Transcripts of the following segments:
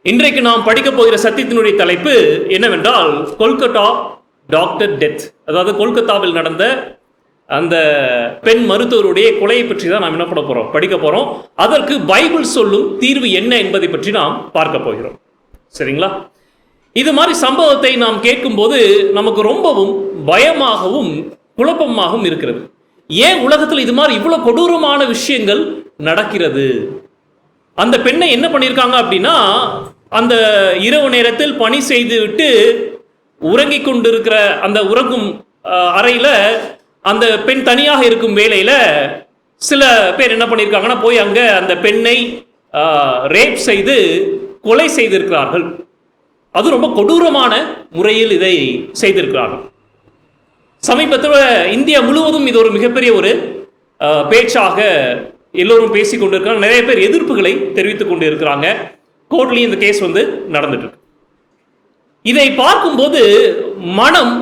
இன்றைக்கு நாம் படிக்க போகிற சத்தியத்தினுடைய தலைப்பு என்னவென்றால் கொல்கத்தா டாக்டர் டெத். அதாவது கொல்கத்தாவில் நடந்த அந்த பெண் மருத்துவருடைய கொலையை பற்றி தான் நாம் என்ன பண்ண போறோம், படிக்க போறோம். அதற்கு பைபிள் சொல்லும் தீர்வு என்ன என்பதை பற்றி நாம் பார்க்க போகிறோம். சரிங்களா? இது மாதிரி சம்பவத்தை நாம் கேட்கும்போது நமக்கு ரொம்பவும் பயமாகவும் குழப்பமாகவும் இருக்கிறது. ஏன் உலகத்தில் இது மாதிரி இவ்வளவு கொடூரமான விஷயங்கள் நடக்கிறது? அந்த பெண்ணை என்ன பண்ணியிருக்காங்க அப்படின்னா, அந்த இரவு நேரத்தில் பணி செய்து விட்டு உறங்கிக் கொண்டிருக்கிற அந்த உறங்கும் அறையில் அந்த பெண் தனியாக இருக்கும் வேளையில் சில பேர் என்ன பண்ணியிருக்காங்கன்னா, போய் அங்கே அந்த பெண்ணை ரேப் செய்து கொலை செய்திருக்கிறார்கள். அது ரொம்ப கொடூரமான முறையில் இதை செய்திருக்கிறார்கள். சமீபத்தில் இந்தியா முழுவதும் இது ஒரு மிகப்பெரிய ஒரு பேச்சாக எல்லோரும் பேசிக் கொண்டிருக்கிறாங்க. நிறைய பேர் எதிர்ப்புகளை தெரிவித்துக் கொண்டு இருக்கிறாங்க. கோர்ட்லையும் இந்த கேஸ் நடந்துட்டு இருக்கு. இதை பார்க்கும்போது மனம்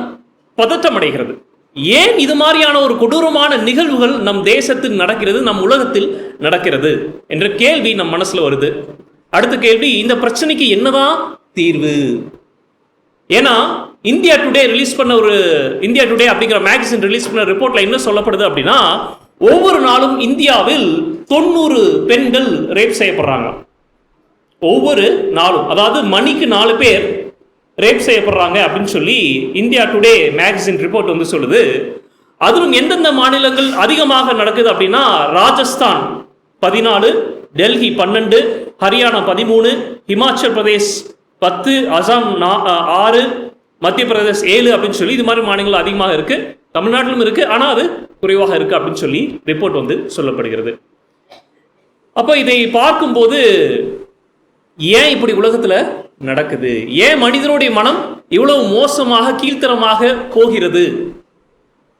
பதட்டம் அடைகிறது. ஏன் இது மாதிரியான ஒரு கொடூரமான நிகழ்வுகள் நம் தேசத்தில் நடக்கிறது, நம் உலகத்தில் நடக்கிறது என்ற கேள்வி நம் மனசுல வருது. அடுத்த கேள்வி, இந்த பிரச்சனைக்கு என்னதான் தீர்வு? ஏன்னா இந்தியா டுடே ரிலீஸ் பண்ண இந்தியா டுடே அப்படிங்கிற மேகசின் ரிலீஸ் பண்ண ரிப்போர்ட்ல என்ன சொல்லப்படுது அப்படின்னா, ஒவ்வொரு நாளும் இந்தியாவில் 90 பெண்கள் ரேப் செய்யப்படுறாங்க. ஒவ்வொரு நாளும், அதாவது மணிக்கு 4 பேர் ரேப் செய்யப்படுறாங்க அப்படின்னு சொல்லி இந்தியா டுடே மேகசின் ரிப்போர்ட் சொல்லுது. அதிலும் எந்தெந்த மாநிலங்கள் அதிகமாக நடக்குது அப்படின்னா, ராஜஸ்தான் 14, டெல்லி 12, ஹரியானா 13, ஹிமாச்சல் பிரதேஷ் 10, அசாம் 6, மத்திய பிரதேஷ் 7 அப்படின்னு சொல்லி இது மாதிரி மாநிலங்கள் அதிகமாக இருக்கு. தமிழ்நாட்டிலும் இருக்கு, ஆனால் அது குறைவாக இருக்கு அப்படின்னு சொல்லி ரிப்போர்ட் சொல்லப்படுகிறது. அப்போ இதை பார்க்கும்போது ஏன் இப்படி உலகத்தில் நடக்குது? ஏன் மனிதனுடைய மனம் இவ்வளவு மோசமாக கீழ்த்தரமாக போகிறது?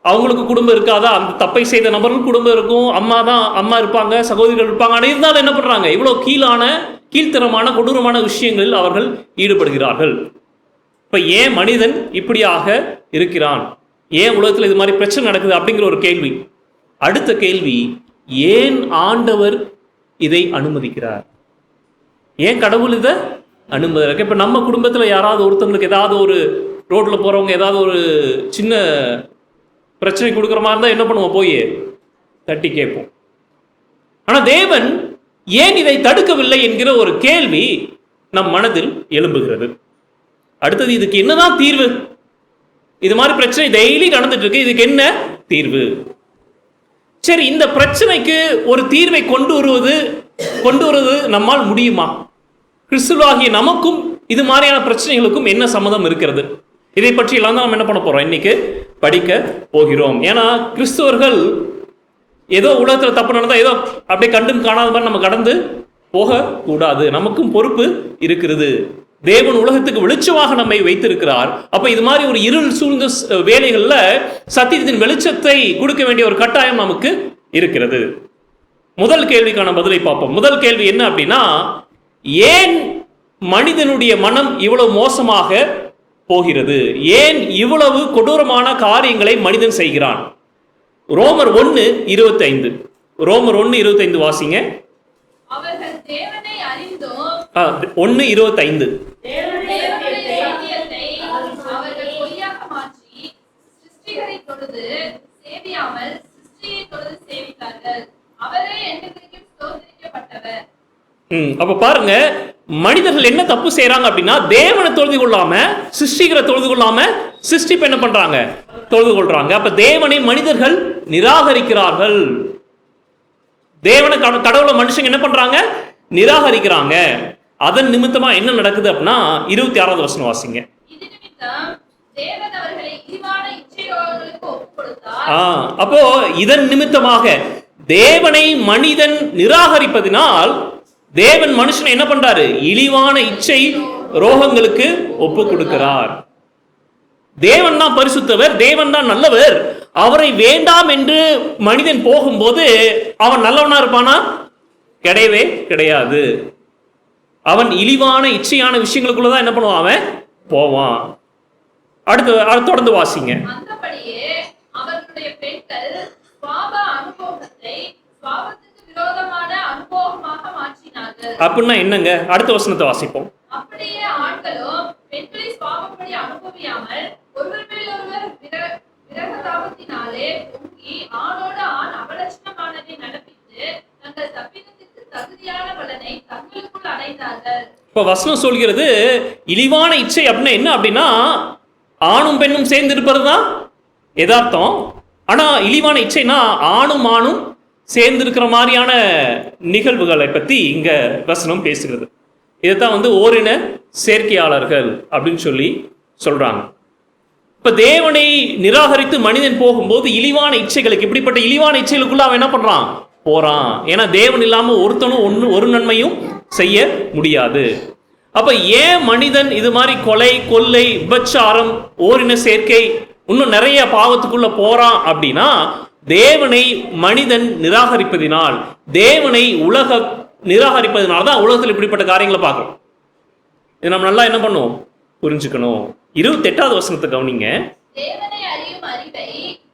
அவங்களுக்கு குடும்பம் இருக்காதா? அந்த தப்பை செய்த நபர்கள் குடும்பம் இருக்கும், அம்மா இருப்பாங்க, சகோதரிகள் இருப்பாங்க. ஆனால் இருந்தாலும் என்ன பண்றாங்க? இவ்வளவு கீழ்த்தரமான கொடூரமான விஷயங்களில் அவர்கள் ஈடுபடுகிறார்கள். இப்ப ஏன் மனிதன் இப்படியாக இருக்கிறான்? ஏன் உலகத்தில் இது மாதிரி பிரச்சனை நடக்குது அப்படிங்கிற ஒரு கேள்வி. அடுத்த கேள்வி, ஏன் ஆண்டவர் இதை அனுமதிக்கிறார்? ஏன் கடவுள் இதை அனுமதிக்கிறார்? இப்ப நம்ம குடும்பத்தில் யாராவது ஒருத்தவங்களுக்கு ஏதாவது ஒரு ரோட்ல போறவங்க ஏதாவது ஒரு சின்ன பிரச்சனை கொடுக்குற மாதிரி இருந்தால் என்ன பண்ணுவோம்? போய் தட்டி கேட்போம். ஆனா தேவன் ஏன் இதை தடுக்கவில்லை என்கிற ஒரு கேள்வி நம் மனதில் எழும்புகிறது. அடுத்தது, இதுக்கு என்னதான் தீர்வு? இது மாதிரி பிரச்சனை டெய்லி நடந்துட்டு இருக்கு, இதுக்கு என்ன தீர்வு? சரி, இந்த பிரச்சனைக்கு ஒரு தீர்வை கொண்டு வருவது நம்மால் முடியுமா? கிறிஸ்துவாகிய நமக்கும் இது மாதிரியான பிரச்சனைகளுக்கும் என்ன சம்மதம் இருக்கிறது? இதை பற்றி எல்லாம் தான் நம்ம என்ன பண்ண போறோம், இன்னைக்கு படிக்க போகிறோம். ஏன்னா கிறிஸ்தவர்கள் ஏதோ உலகத்தில் தப்பு நடந்தா ஏதோ அப்படியே கண்டும் காணாத மாதிரி நம்ம கடந்து போக கூடாது. நமக்கும் பொறுப்பு இருக்கிறது. தேவன் உலகத்துக்கு வெளிச்சமாக நம்மை வைத்திருக்கிறார். அப்ப இது மாதிரி ஒரு இருள் சூழ்ந்த வேலைகள்ல சத்தியத்தின் வெளிச்சத்தை கொடுக்க வேண்டிய ஒரு கட்டாயம் நமக்கு இருக்கிறது. முதல் கேள்விக்கான பதிலை பார்ப்போம். முதல் கேள்வி என்ன அப்படின்னா, ஏன் மனிதனுடைய மனம் இவ்வளவு மோசமாக போகிறது? ஏன் இவ்வளவு கொடூரமான காரியங்களை மனிதன் செய்கிறான்? ரோமர் 1:25. ரோமர் 1:25 வாசிங்க. 1:25. அப்ப பாருங்க, மனிதர்கள் என்ன தப்பு செய்யறாங்க அப்படின்னா, தேவனை தொழுது கொள்ளாம, சிருஷ்டிகரை தொழுது கொள்ளாம, சிருஷ்டிப்பு என்ன பண்றாங்க? தொழுது கொள்றாங்க. அப்ப தேவனை மனிதர்கள் நிராகரிக்கிறார்கள். தேவனை கடவுளை மனுஷங்க என்ன பண்றாங்க? நிராகரிக்கிறாங்க. அதன் நிமித்தமா என்ன நடக்குது அப்படின்னா, 26வது வசனம் வாசிங்க. அப்போ இதன் நிமித்தமாக தேவனை மனிதன் நிராகரிப்பதினால் தேவன் மனுஷனை என்ன பண்றாரு? இழிவான இச்சை ரோகங்களுக்கு ஒப்பு கொடுக்கிறார். தேவன் தான் பரிசுத்தவர், தேவன் தான் நல்லவர். அவரை வேண்டாம் என்று மனிதன் போகும்போது அவன் நல்லவனா இருப்பானா? கிடையவே கிடையாது. அவன் இழிவான இச்சையான விஷயங்களுக்குள்ளதான் என்ன பண்ணுவான்? அவன் போவான். அடுத்து தொடர்ந்து வாசிங்க. அப்படின்னா என்னங்க? அடுத்த வசனத்தை வாசிப்போம். அப்படியே ஆண்களும் பெண்களை பாவப்படி அனுபவியாமல் ஒருவர் மேல் ஒருவர் விரகதாபத்தினாலே பொங்கி ஆணோடு ஆண் அவலட்சணமானதை நடப்பித்து தங்கள் தப்பிதத்துக்கு தகுதியான பலனை தங்களுக்குள் அடைந்தார்கள். இப்ப வசனம் சொல்கிறது இழிவான இச்சை அப்படின்னா என்ன அப்படின்னா ஆணும் பெண்ணும் சேர்ந்து இருப்பதுதான் யதார்த்தம். ஆனா இழிவான இச்சைனா ஆணும் ஆணும் சேர்ந்து இருக்கிற மாதிரியான நிகழ்வுகளை பத்தி இங்க வசனம் பேசுகிறது. இதைத்தான் ஓரின சேர்க்கையாளர்கள் அப்படின்னு சொல்லி சொல்றாங்க. இப்ப தேவனை நிராகரித்து மனிதன் போகும்போது இழிவான இச்சைகளுக்கு, இப்படிப்பட்ட இழிவான இச்சைகளுக்குள்ள அவன் என்ன பண்றான், போறான். ஏன்னா தேவன் இல்லாம ஒருத்தனும் ஒரு நன்மையும் செய்ய முடியாது. அப்ப ஏன் மனிதன் இது மாதிரி கொலை, கொள்ளை, விபச்சாரம், ஓரின சேர்க்கை, இன்னும் நிறைய பாவத்துக்குள்ள போறான் அப்படின்னா தேவனை மனிதன் நிராகரிப்பதினால், தேவனை நிராகரிப்பதனால தான் உலகத்தில் இப்படிப்பட்ட காரியங்களை பார்க்கணும். இது நம்ம நல்லா என்ன பண்ணுவோம், புரிஞ்சுக்கணும். 28வது வசனத்தை கவனிங்க. தேவனை அறியும் அறிவை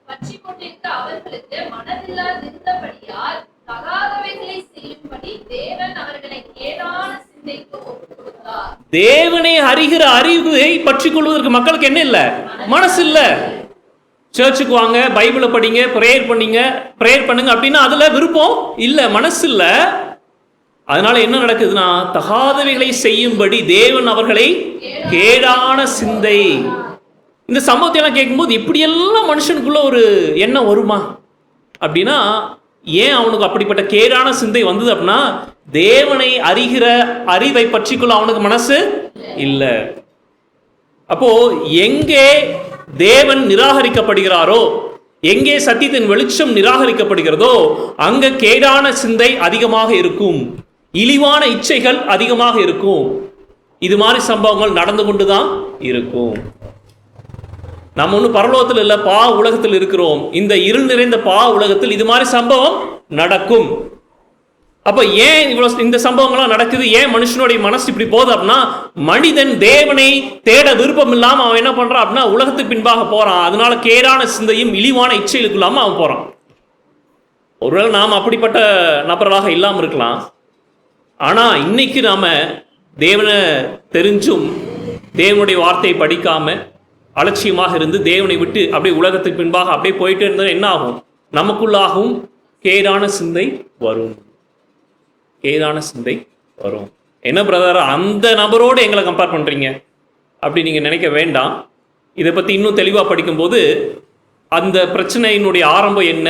பற்றி கொண்டிருக்க அவர்களுக்கு மனதில்லாதிருந்தபடியால் தகாதவைகளை செய்யும்படி தேவன் அவர்களை கேடான சிந்தைக்கு ஒப்புக் கொடுத்தார். தேவனை அறிகிற அறிவை பற்றி கொள்வதற்கு மக்களுக்கு என்ன இல்லை, மனசு இல்லை. சர்ச்சுக்கு வாங்க, பைபிளை படிங்க, ப்ரேயர் பண்ணுங்க அப்படின்னா அதுல விருப்பம் இல்லை, மனசு இல்லை. அதனால என்ன நடக்குதுன்னா தகாதவைகளை செய்யும்படி தேவன் அவர்களை கேடான சிந்தை. இந்த சம்பவத்தை எல்லாம் கேட்கும்போது இப்படியெல்லாம் மனுஷனுக்குள்ள ஒரு எண்ணம் வருமா அப்படின்னா ஏன் அவனுக்கு அப்படிப்பட்ட கேடான சிந்தை வந்தது அப்படின்னா தேவனை அறிகிற அறிவை பற்றிக்குள்ள அவனுக்கு மனசு இல்லை. அப்போ எங்கே தேவன் நிராகரிக்கப்படுகிறாரோ, எங்கே சத்தியத்தின் வெளிச்சம் நிராகரிக்கப்படுகிறதோ அங்க கேடான சிந்தை அதிகமாக இருக்கும், இழிவான இச்சைகள் அதிகமாக இருக்கும். இது மாதிரி சம்பவங்கள் நடந்து கொண்டுதான் இருக்கும். நம்ம ஒன்றும் பரலோகத்தில் இல்லை, உலகத்தில் இருக்கிறோம். இந்த இருள் நிறைந்த உலகத்தில் இது மாதிரி சம்பவம் நடக்கும். அப்ப ஏன் இவ்வளவு இந்த சம்பவங்கள்லாம் நடக்குது, ஏன் மனுஷனுடைய மனசு இப்படி போகுது அப்படின்னா மனிதன் தேவனை தேட விருப்பம் இல்லாம அவன் என்ன பண்றான் அப்படின்னா உலகத்துக்கு பின்பாக போறான். அதனால கேடான சிந்தையும் இழிவான இச்சைகளுக்குள்ளாம அவன் போறான். ஒருவேளை நாம் அப்படிப்பட்ட நபர்களாக இல்லாமல் இருக்கலாம். ஆனா இன்னைக்கு நாம தேவனை தெரிஞ்சும் தேவனுடைய வார்த்தையை படிக்காம அலட்சியமாக இருந்து தேவனை விட்டு அப்படியே உலகத்துக்கு பின்பாக அப்படியே போயிட்டே இருந்தால் என்ன ஆகும், நமக்குள்ளாகவும் கேடான சிந்தை வரும். கேடான சிந்தை வரும். என்ன பிரதர் அந்த நபரோடு எங்களை கம்பேர் பண்றீங்க அப்படி நீங்க நினைக்க வேண்டாம். இதை பத்தி இன்னும் தெளிவாக படிக்கும்போது அந்த பிரச்சனையினுடைய ஆரம்பம் என்ன,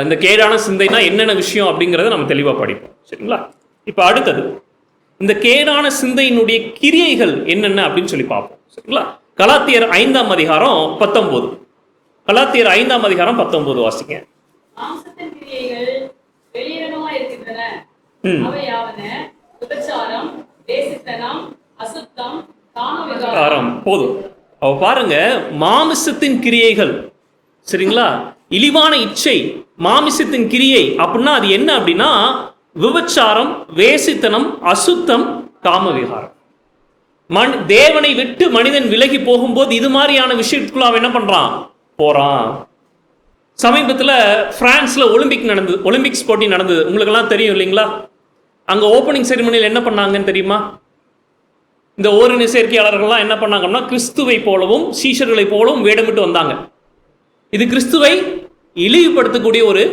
இந்த கேடான சிந்தைனா என்னென்ன விஷயம் அப்படிங்கிறத நம்ம தெளிவாக படிப்போம். சரிங்களா? இப்போ அடுத்தது இந்த கேடான சிந்தையினுடைய கிரியைகள் என்னென்ன அப்படின்னு சொல்லி பார்ப்போம். சரிங்களா? கலாத்தியர் 5ஆம் அதிகாரம் 19. கலாத்தியர் 5ஆம் அதிகாரம் 19 வாசிங்க. மாம்சத்தின் கிரியைகள் வெளியரங்கமாய் இருக்கின்றன. அவையாவன விபச்சாரம், வேசித்தனம், அசுத்தம், காமவிகாரம். போதும். அவ பாருங்க, மாமிசத்தின் கிரியைகள். சரிங்களா? இழிவான இச்சை, மாமிசத்தின் கிரியை அப்படின்னா அது என்ன அப்படின்னா விபச்சாரம், வேசித்தனம், அசுத்தம், காமவிகாரம். தேவனை விட்டு மனிதன் விலகி போகும்போது இது மாதிரியான விஷயத்துக்குள்ள அவன் என்ன பண்றான், போறான். சமீபத்தில் பிரான்ஸ்ல ஒலிம்பிக்ஸ் போட்டி நடந்தது. உங்களுக்கு எல்லாம் தெரியும் இல்லைங்களா? அங்க ஓப்பனிங் செரிமனியில் என்ன பண்ணாங்கன்னு தெரியுமா? இந்த ஓரின சேர்க்கையாளர்கள்லாம் என்ன பண்ணாங்கன்னா கிறிஸ்துவை போலவும் சீஷர்களை போலவும் வேடமிட்டு வந்தாங்க. இது கிறிஸ்துவை இழிவுபடுத்தக்கூடிய ஒரு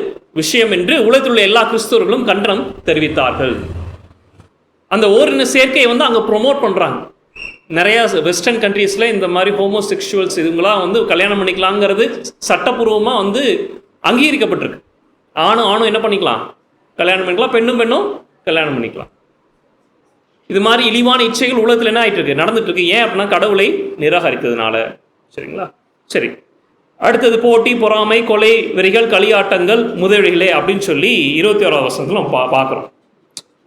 விஷயம் என்று உலகத்தில் உள்ள எல்லா கிறிஸ்தவர்களும் கண்டனம் தெரிவித்தார்கள். அந்த ஓரின சேர்க்கையை அங்க ப்ரொமோட் பண்றாங்க. நிறைய வெஸ்டர்ன் கண்ட்ரீஸ்ல இந்த மாதிரி ஹோமோசெக்சுவல்ஸ் இதுங்களாம் கல்யாணம் பண்ணிக்கலாங்கிறது சட்டப்பூர்வமா அங்கீகரிக்கப்பட்டிருக்கு. ஆணும் என்ன பண்ணிக்கலாம், கல்யாணம் பண்ணிக்கலாம். பெண்ணும் கல்யாணம் பண்ணிக்கலாம். இது மாதிரி இழிவான இச்சைகள் உலகத்தில் என்ன ஆயிட்டு இருக்கு, நடந்துட்டு இருக்கு. ஏன் அப்படின்னா கடவுளை நிராகரித்ததுனால. சரிங்களா? சரி, அடுத்தது போட்டி, பொறாமை, கொலை, வெறிகள், களியாட்டங்கள், முதலீடுகளே அப்படின்னு சொல்லி 21ஆம் வசனத்துல நம்ம பார்க்குறோம்.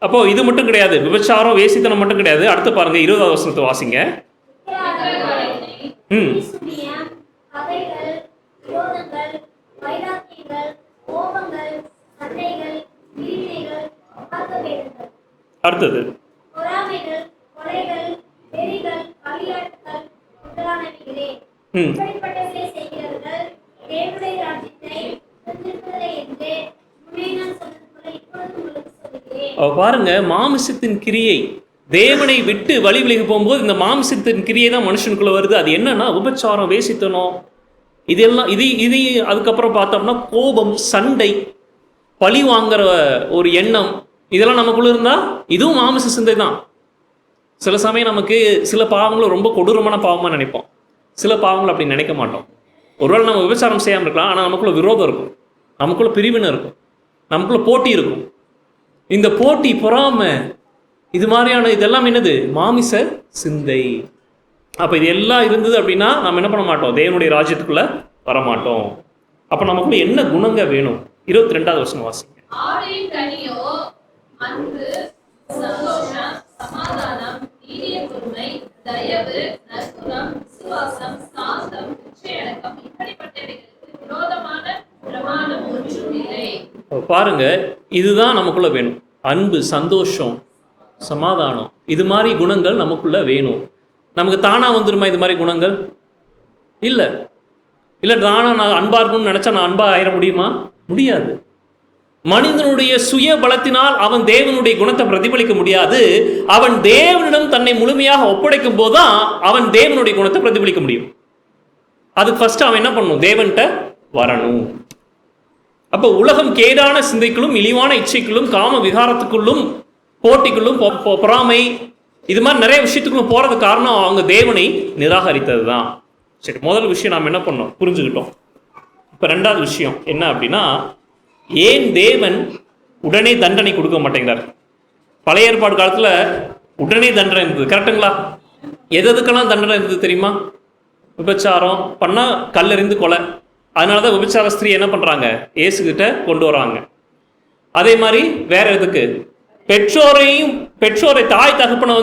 அப்போ இது மட்டும் கிடையாது, விபச்சாரம், வேசித்தனம் மட்டும் கிடையாது. அடுத்து பாருங்க 20ஆம் வசனத்தை வாசிங்க. அடுத்தது பாருங்க, மாமிசத்தின் கிரியை, தேவனை விட்டு வழி விலகி போகும்போது இந்த மாம்சத்தின் கிரியை தான் மனுஷனுக்குள்ள வருது. அது என்னன்னா உபச்சாரம், வேசித்தனம், இதெல்லாம். இது அதுக்கப்புறம் பார்த்தோம்னா கோபம், சண்டை, பழி வாங்குற ஒரு எண்ணம், இதெல்லாம் நமக்குள்ள இருந்தா இதுவும் மாமிச சிந்தை தான். சில சமயம் நமக்கு சில பாவங்களை ரொம்ப கொடூரமான பாவமாக நினைப்போம், சில பாவங்களை அப்படி நினைக்க மாட்டோம். ஒருவேளை நம்ம விபச்சாரம் செய்யாமல் இருக்கலாம், ஆனால் நமக்குள்ள விரோதம் இருக்கும், நமக்குள்ள பிரிவினை இருக்கும், நமக்குள்ள போட்டி இருக்கும். இந்த போட்டி, பொறாமை, இது மாதிரியான இதெல்லாம் என்னது? மாமிச சிந்தை. அப்போ இது எல்லாம் இருந்தது அப்படின்னா நம்ம என்ன பண்ண மாட்டோம்? தேவனுடைய ராஜ்யத்துக்குள்ள வரமாட்டோம். அப்போ நமக்குள்ள என்ன குணங்க வேணும்? 22வது வசனம் வாசிங்க. ஆவியின் கனியோ அன்பு, சந்தோஷம், சமாதானம், நீடிய பொறுமை, தயவு, நற்குணம், விசுவாசம், சாந்தம், இச்சையடக்கம், இப்படிப்பட்டவைகளுக்கு விரோதமான பிரமாணம் ஒன்றும் இல்லை. பாருங்க, இதுதான் நமக்குள்ள வேணும். அன்பு, சந்தோஷம், சமாதானம், இது மாதிரி குணங்கள் நமக்குள்ள வேணும். நமக்கு தானா வந்துருமா இது மாதிரி குணங்கள்? இல்லை இல்லை. தானா நான் அன்பா இருக்கணும்னு நினைச்சா நான் அன்பா ஆயிட முடியுமா? முடியாது. மனிதனுடைய சுய பலத்தினால் அவன் தேவனுடைய குணத்தை பிரதிபலிக்க முடியாது. அவன் தேவனிடம் தன்னை முழுமையாக ஒப்படைக்கும் போதுதான் அவன் தேவனுடைய குணத்தை பிரதிபலிக்க முடியும். அதுக்கு ஃபர்ஸ்ட் அவன் என்ன பண்ணணும்? தேவன்கிட்ட வரணும். அப்போ உலகம் கேடான சிந்தைக்குள்ளும், இழிவான இச்சைக்குள்ளும், காம விகாரத்துக்குள்ளும், போட்டிக்குள்ளும், பொறாமை, இது மாதிரி நிறைய விஷயத்துக்குள்ள போறது காரணம் அவங்க தேவனை நிராகரித்தது தான். சரி, முதல் விஷயம் நாம் என்ன பண்ணோம்? புரிஞ்சுக்கிட்டோம். இப்போ ரெண்டாவது விஷயம் என்ன அப்படின்னா, ஏன் தேவன் உடனே தண்டனை கொடுக்க மாட்டேங்கிறார்? பழைய ஏற்பாடு காலத்தில் உடனே தண்டனை இருந்தது, கரெக்டுங்களா? எதுக்கெல்லாம் தண்டனை இருந்தது தெரியுமா? விபச்சாரம் பண்ணால் கல்லெறிந்து கொலை. அதனால தான் விபச்சார ஸ்திரீ என்ன பண்ணுறாங்க? இயேசுகிட்ட கொண்டு வராங்க. அதே மாதிரி வேற எதுக்கு? பெற்றோரை தாய் தகப்பனை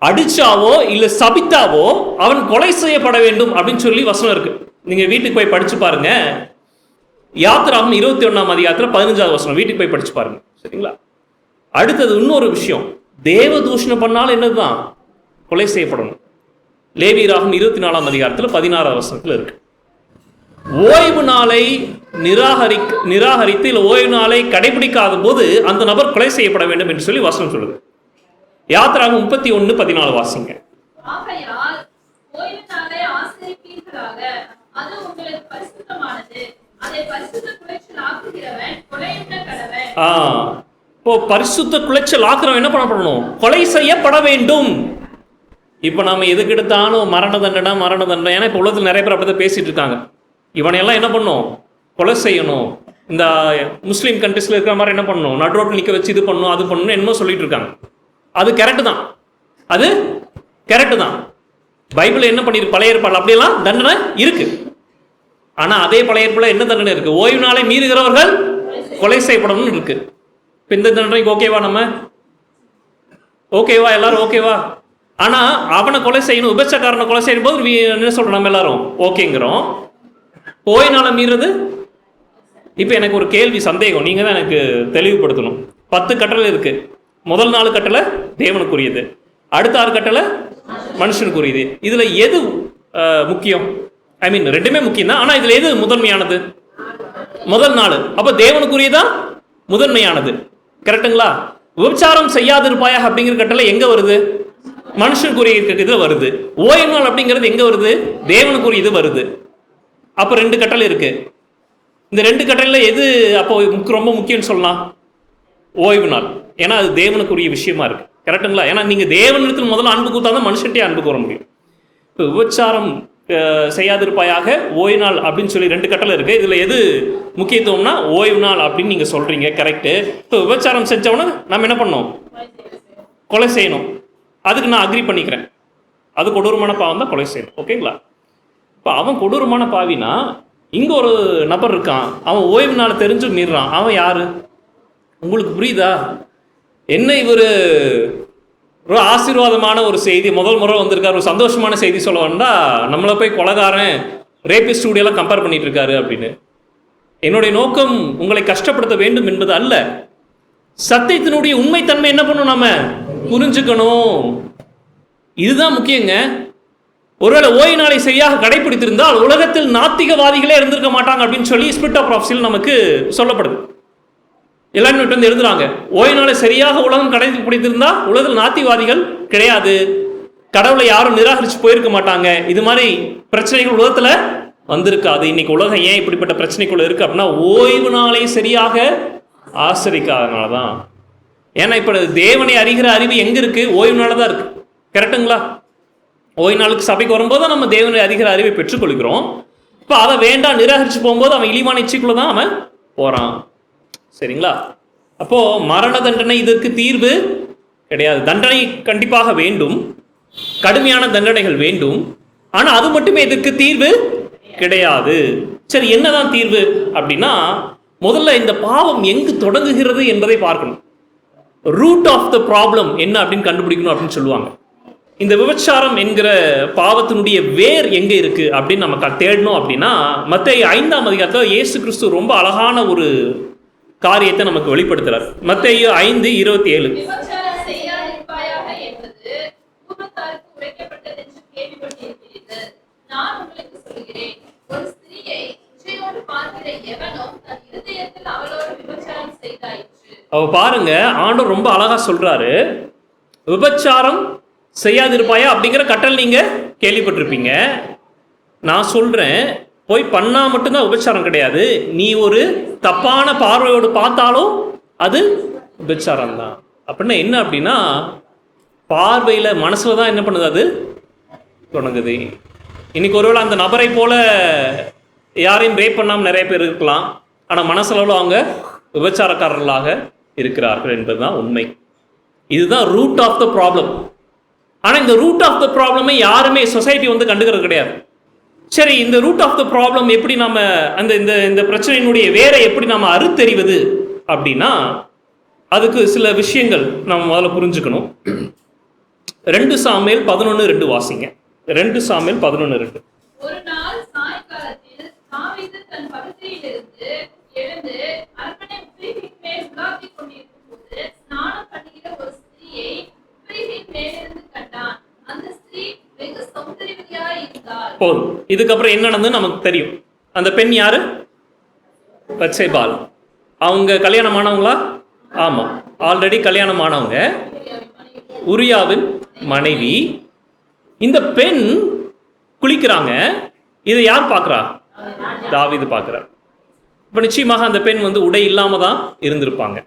அடிச்சாவோ இல்லை சபித்தாவோ அவன் கொலை செய்யப்பட வேண்டும் அப்படின்னு சொல்லி வசனம் இருக்கு. நீங்க வீட்டுக்கு போய் படிச்சு பாருங்க. யாத்திராகமம் 21ஆம் அதிகாரத்தில் 15வது வசனம் வீட்டுக்கு போய் படிச்சு பாருங்க, சரிங்களா? அடுத்தது இன்னொரு விஷயம், தேவ தூஷணம் பண்ணாலும் என்னதுதான்? கொலை செய்யப்படணும். லேவியராகமம் 24ஆம் அதிகாரத்தில் 16வது வசனத்தில் இருக்கு. ஓய்வு நாளை நிராகரித்து இல்லை ஓய்வு நாளை கடைபிடிக்காத போது அந்த நபர் கொலை செய்யப்பட வேண்டும் என்று சொல்லி வசனம் சொல்லுது. யாத்திராகமம் 31:14 வாசிங்க. ஆகையால் ஓய்வு நாளை ஆசரிப்பீர்களாக, அது உங்களுக்கு பரிசுத்தமானது. அதை பரிசுத்த குலைச்சல் ஆக்குகிறவன் கொலையுண்ண கடவன். இப்போ பரிசுத்த குலைச்சல் ஆக்குறவன் என்ன பண்ணப்படணும்? கொலை செய்யப்பட வேண்டும். இப்போ நாம எதுக்கு எடுத்தாலும் மரண தண்டனை. ஏன்னா இப்போ உலகத்தில் நிறைய பேர் அப்படிதான் பேசிட்டு இருக்காங்க. இவனையெல்லாம் என்ன பண்ணும்? கொலை செய்யணும். இந்த முஸ்லீம் கண்ட்ரிஸ்ல இருக்கிற மாதிரி என்ன பண்ணணும்? நடு ரோட்டில் நிற்க வச்சு இது பண்ணணும், அது பண்ணணும், என்னமோ சொல்லிட்டு இருக்காங்க. அது கரெக்டு தான், அது கரெக்டு தான். பைபிள் என்ன பண்ணிருக்கு? பழைய ஏற்பாடு அப்படியெல்லாம் தண்டனை இருக்கு. ஆனா அதே பழைய ஏற்பாடுல என்ன தண்டனை இருக்கு? ஓய்வு நாளை மீறுகிறவர்கள் கொலை செய்யப்படணும்னு இருக்கு. இப்போ இந்த தண்டனைக்கு ஓகேவா? நம்ம ஓகேவா? எல்லாரும் ஓகேவா? ஆனா அவனை கொலை செய்யணும், விபச்சாரக்காரனை கொலை செய்யும் போது என்ன சொல்றோம்? நம்ம எல்லாரும் ஓகேங்கிறோம். ஓய்வு நாளை மீறது. இப்போ எனக்கு ஒரு கேள்வி, சந்தேகம், நீங்க தான் எனக்கு தெளிவுபடுத்தணும். 10 கட்டளை இருக்கு. முதல் 4 கட்டளை தேவனுக்குரியது, அடுத்த 6 கட்டளை மனுஷனுக்குரியது. இதுல எது முக்கியம்? ஐ மீன் ரெண்டுமே முக்கியம் தான், ஆனா இதுல எது முதன்மையானது? முதல் 4. அப்ப தேவனுக்குரியதா முதன்மையானது, கரெக்டுங்களா? விபச்சாரம் செய்யாதிருப்பாயா அப்படிங்கிற கட்டளை எங்க வருது? மனுஷனுக்குரிய இதுல வருது. ஓய்வு நாள் அப்படிங்கிறது எங்க வருது? தேவனுக்குரிய இது வருது. அப்ப 2 கட்டளை இருக்கு. இந்த 2 கட்டளைல எது அப்போ ரொம்ப முக்கியம்னு சொல்லலாம்? ஓய்வு நாள். ஏன்னா அது தேவனுக்குரிய விஷயமா இருக்கு, கரெக்டுங்களா? ஏன்னா நீங்க தேவனிடத்தில் முதல்ல அன்பு கூத்தாதான் மனுஷன்ட்டே அன்பு கூற முடியும். இப்போ விபச்சாரம் செய்யாதிருப்பாயாக, ஓய்வு நாள் அப்படின்னு சொல்லி 2 கட்டளை இருக்கு. இதுல எது முக்கியத்துவம்னா ஓய்வு நாள் அப்படின்னு நீங்க சொல்றீங்க, கரெக்டு. இப்போ விபச்சாரம் செஞ்சவன நம்ம என்ன பண்ணோம்? கொலை செய்யணும். அதுக்கு நான் அக்ரி பண்ணிக்கிறேன். அது கொடூரமான பாவம் தான், கொலை செய்யணும், ஓகேங்களா? இப்போ அவன் கொடூரமான பாவினா இங்க ஒரு நபர் இருக்கான், அவன் ஓய்வு நாள் தெரிஞ்சு மீறான். அவன் யாரு? உங்களுக்கு புரியுதா? என்ன இவர் ஒரு ஆசீர்வாதமான ஒரு செய்தி, முதல் முறை வந்திருக்காரு, ஒரு சந்தோஷமான செய்தி சொல்ல வேண்டா நம்மளை போய் கொலைகாரன் ரேபிஸ்ட் ஸ்டூடியோலாம் கம்பேர் பண்ணிட்டு இருக்காரு அப்படின்னு. என்னுடைய நோக்கம் உங்களை கஷ்டப்படுத்த வேண்டும் என்பது அல்ல. சத்தியத்தினுடைய உண்மைத்தன்மை என்ன பண்ணணும்? நம்ம புரிஞ்சுக்கணும். இதுதான் முக்கியங்க. ஒருவேளை ஓய்வு நாளை சரியாக கடைபிடித்திருந்தால் உலகத்தில் நாத்திகவாதிகளே இருந்திருக்க மாட்டாங்க அப்படின்னு சொல்லி ஸ்பிரிட் ஆஃப் ப்ராஃபஸியில் நமக்கு சொல்லப்படுது. எல்லாரும் வந்து எழுதுறாங்க, ஓய்வு நாளை சரியாக உலகம் கடைபிடித்திருந்தா உலகத்தில் நாத்திவாதிகள் கிடையாது, கடவுளை யாரும் நிராகரிச்சு போயிருக்க மாட்டாங்க, இது மாதிரி பிரச்சனைகள் உலகத்துல வந்திருக்காது. இன்னைக்கு உலகம் ஏன் இப்படிப்பட்ட பிரச்சனைக்குள்ள இருக்கு அப்படின்னா ஓய்வு நாளை சரியாக ஆசரிக்காதனாலதான். ஏன்னா இப்ப தேவனை அறிகிற அறிவு எங்க இருக்கு? ஓய்வு நாள் தான் இருக்கு. கரெக்டுங்களா? ஓய்வு நாளுக்கு சபைக்கு வரும்போது நம்ம தேவனை அறிகிற அறிவை பெற்றுக்கொள்கிறோம். இப்போ அதை வேண்டாம் நிராகரிச்சு போகும்போது அவன் இழிவான இச்சைக்குள்ள தான் அவன் போறான். சரிங்களா? அப்போ மரண தண்டனை இதற்கு தீர்வு கிடையாது. தண்டனை கண்டிப்பாக வேண்டும், கடுமையான தண்டனைகள் வேண்டும். ஆனா அது மட்டுமே இதற்கு தீர்வு கிடையாது. சரி, என்னதான் தீர்வு அப்படின்னா முதல்ல இந்த பாவம் எங்கு தொடங்குகிறது என்பதை பார்க்கணும். ரூட் ஆஃப் த ப்ராப்ளம் என்ன அப்படின்னு கண்டுபிடிக்கணும் அப்படின்னு சொல்லுவாங்க. இந்த விபச்சாரம் என்கிற பாவத்தினுடைய வேர் எங்க இருக்கு அப்படின்னு நம்ம தேடணும். அப்படின்னா மத்தேயு 5ஆம் அதிகாரத்தில் இயேசு கிறிஸ்து ரொம்ப அழகான ஒரு காரியத்தை நமக்கு வெளிப்படுத்துறார். மத்தேயு 5:27. விபச்சாரம் செய்யாதிருப்பாயாக என்பது பூர்வத்தாருக்கு உரைக்கப்பட்டதென்று கேள்விப்பட்டிருக்கிறீர்கள். நான் உங்களுக்கு சொல்கிறேன், ஒரு ஸ்திரீயை இச்சையோடு பார்க்கிற எவனும் தன் இருதயத்தில் அவளோடு விபச்சாரம் செய்தாயிற்று. அவ பாருங்க, ஆண்டவர் ரொம்ப அழகா சொல்றாரு, விபச்சாரம் செய்யாதிருப்பாயா அப்படிங்கிற கட்டளை நீங்க கேள்விப்பட்டிருப்பீங்க. நான் சொல்றேன், போய் பண்ணா மட்டும்தான் விபச்சாரம் கிடையாது, நீ ஒரு தப்பான பார்வையோடு பார்த்தாலும் அது விபச்சாரம் தான். அப்படின்னா என்ன அப்படின்னா பார்வையில மனசுல தான் என்ன பண்ணுது, அது தொடங்குது. இன்னைக்கு ஒருவேளை அந்த நபரை போல யாரையும் ரேப் பண்ணாமல் நிறைய பேர் இருக்கலாம், ஆனால் மனசளவில் அவங்க விபச்சாரக்காரர்களாக இருக்கிறார்கள் என்பதுதான் உண்மை. இதுதான் ரூட் ஆஃப் த ப்ராப்ளம். ஆனால் இந்த ரூட் ஆஃப் த ப்ராப்ளமை யாருமே சொசைட்டி வந்து கண்டுக்கிறது கிடையாது. சரி, இந்த ரூட் ஆஃப் த ப்ராப்ளம் எப்படி நம்ம அந்த இந்த இந்த பிரச்சனையினுடைய வேரை எப்படி நம்ம அறுத்தறிவது அப்படின்னா அதுக்கு சில விஷயங்கள் நம்ம முதல்ல புரிஞ்சுக்கணும். 2 சாமுவேல் 11:2 வாசிங்க. 2 சாமுவேல் 11:2. ஒரு நாள் சாயங்காலத்தில் தாவீது தன் படுக்கையிலிருந்து எழுந்து அரண்மனை உப்பரிகையின் மேல் உலாவிக் கொண்டிருக்கும் போது ஸ்நானம் பண்ணுகிற ஒரு ஸ்திரீயை உப்பரிகையின் மேலிருந்து கண்டான். அந்த ஸ்திரீ வெகு சௌந்தரியவதியாய் இருந்தாள். போதும். இதுக்கப்புறம் என்ன நடந்ததுன்னு நமக்கு தெரியும். அந்த பெண் யாரு? பத்சேபாள். அவங்க கல்யாணம் ஆனவங்களா? ஆமா, ஆல்ரெடி கல்யாணம் ஆனவங்க, உரியாவின் மனைவி. இந்த பெண் குளிக்கிறாங்க. இதை யார் பார்க்கிறா? தாவீது பார்க்கிறார். இப்ப நிச்சயமாக அந்த பெண் வந்து உடை இல்லாம தான் இருந்திருப்பாங்க.